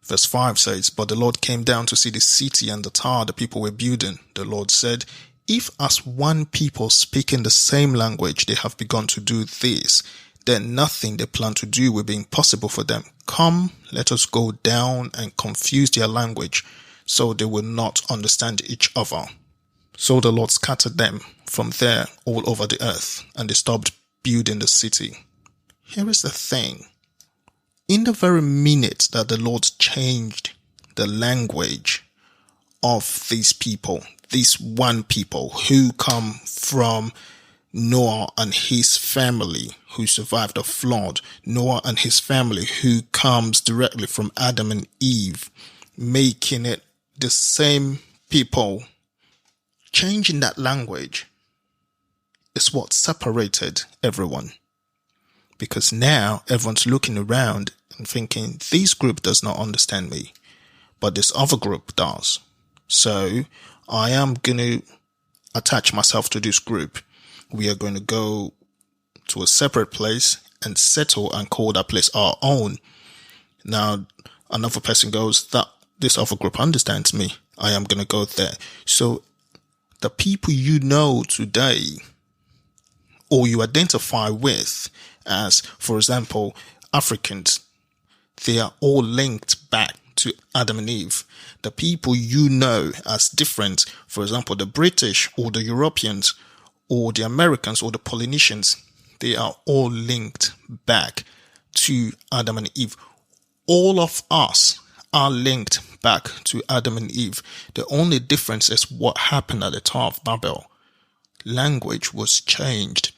Verse 5 says, but the Lord came down to see the city and the tower the people were building. The Lord said, if as one people speaking the same language they have begun to do this, then nothing they plan to do will be impossible for them. Come, let us go down and confuse their language, so they will not understand each other. So the Lord scattered them from there all over the earth, and they stopped building the city. Here is the thing. In the very minute that the Lord changed the language of these people, these one people who come from Noah and his family who survived the flood, Noah and his family who comes directly from Adam and Eve, making it the same people, changing that language, is what separated everyone. Because now everyone's looking around and thinking, this group does not understand me, but this other group does. So I am going to attach myself to this group. We are going to go to a separate place and settle and call that place our own. Now, another person goes, that this other group understands me. I am going to go there. So the people you know today, or you identify with as, for example, Africans, they are all linked back to Adam and Eve. The people you know as different, for example, the British or the Europeans or the Americans or the Polynesians, they are all linked back to Adam and Eve. All of us are linked back to Adam and Eve. The only difference is what happened at the Tower of Babel. Language was changed.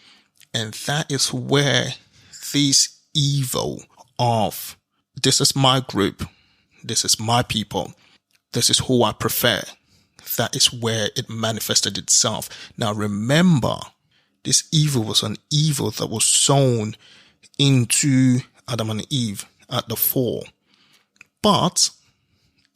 And that is where this evil of, this is my group, this is my people, this is who I prefer, that is where it manifested itself. Now remember, this evil was an evil that was sown into Adam and Eve at the fall. But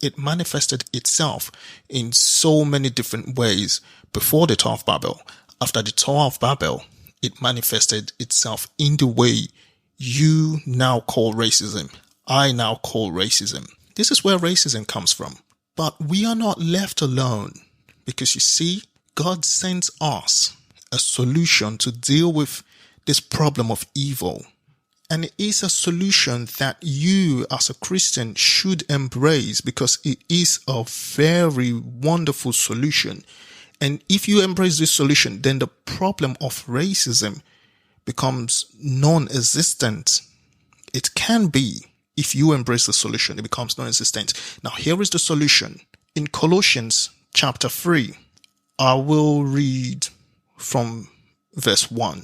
it manifested itself in so many different ways before the Tower of Babel. After the Tower of Babel, it manifested itself in the way you now call racism. I now call racism. This is where racism comes from. But we are not left alone, because you see, God sends us a solution to deal with this problem of evil. And it is a solution that you as a Christian should embrace, because it is a very wonderful solution. And if you embrace this solution, then the problem of racism becomes non-existent. It can be. If you embrace the solution, it becomes non-existent. Now, here is the solution. In Colossians chapter 3, I will read from verse 1.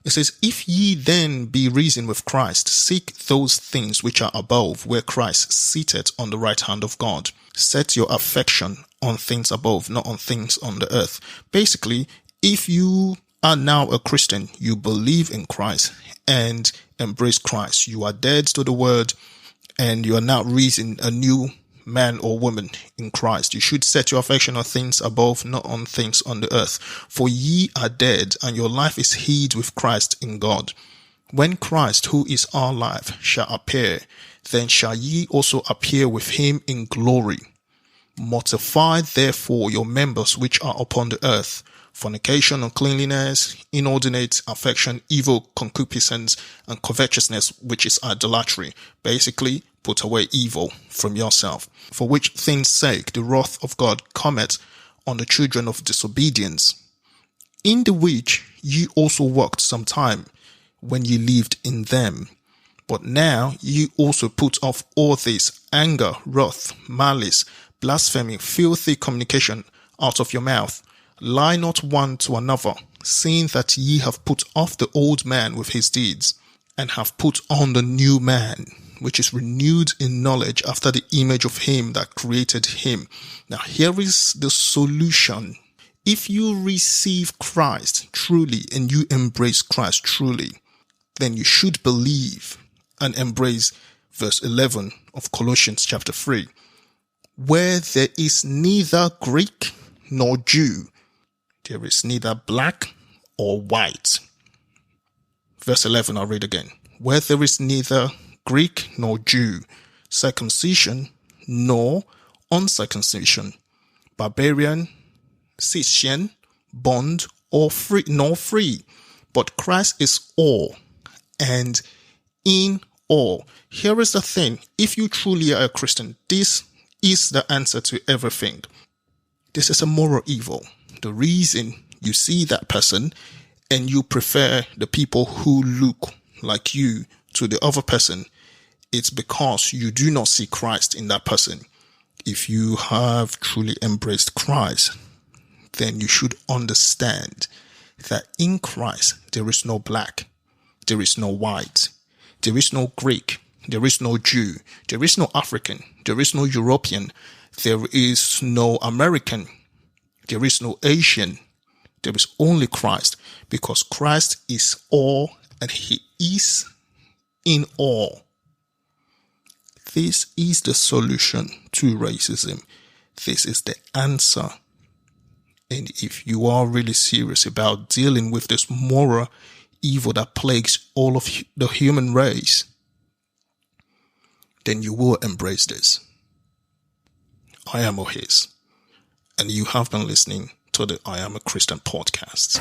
It says, if ye then be risen with Christ, seek those things which are above, where Christ sitteth on the right hand of God. Set your affection on things above, not on things on the earth. Basically, if you are now a Christian, you believe in Christ and embrace Christ. You are dead to the word and you are now risen, a new man or woman in Christ. You should set your affection on things above, not on things on the earth. For ye are dead, and your life is hid with Christ in God. When Christ, who is our life, shall appear, then shall ye also appear with him in glory. Mortify therefore your members which are upon the earth, fornication, uncleanness, inordinate affection, evil concupiscence, and covetousness, which is idolatry. Basically, put away evil from yourself, for which things' sake the wrath of God cometh on the children of disobedience, in the which ye also walked sometime, when ye lived in them. But now ye also put off all this: anger, wrath, malice, blasphemy, filthy communication out of your mouth. Lie not one to another, seeing that ye have put off the old man with his deeds, and have put on the new man, which is renewed in knowledge after the image of him that created him. Now here is the solution. If you receive Christ truly and you embrace Christ truly, then you should believe and embrace verse 11 of Colossians chapter 3, where there is neither Greek nor Jew, there is neither black or white. Verse 11, I'll read again. Where there is neither Greek nor Jew, circumcision nor uncircumcision, barbarian, Scythian, bond or free, nor free, but Christ is all and in all. Here is the thing. If you truly are a Christian, this is the answer to everything. This is a moral evil. The reason you see that person and you prefer the people who look like you to the other person, it's because you do not see Christ in that person. If you have truly embraced Christ, then you should understand that in Christ there is no black, there is no white, there is no Greek, there is no Jew, there is no African, there is no European, there is no American, there is no Asian, There is only Christ, because Christ is all and he is in all. This is the solution to racism. This is the answer. And if you are really serious about dealing with this moral evil that plagues all of the human race, then you will embrace this. I am Ohiz, and you have been listening to the I Am a Christian podcast.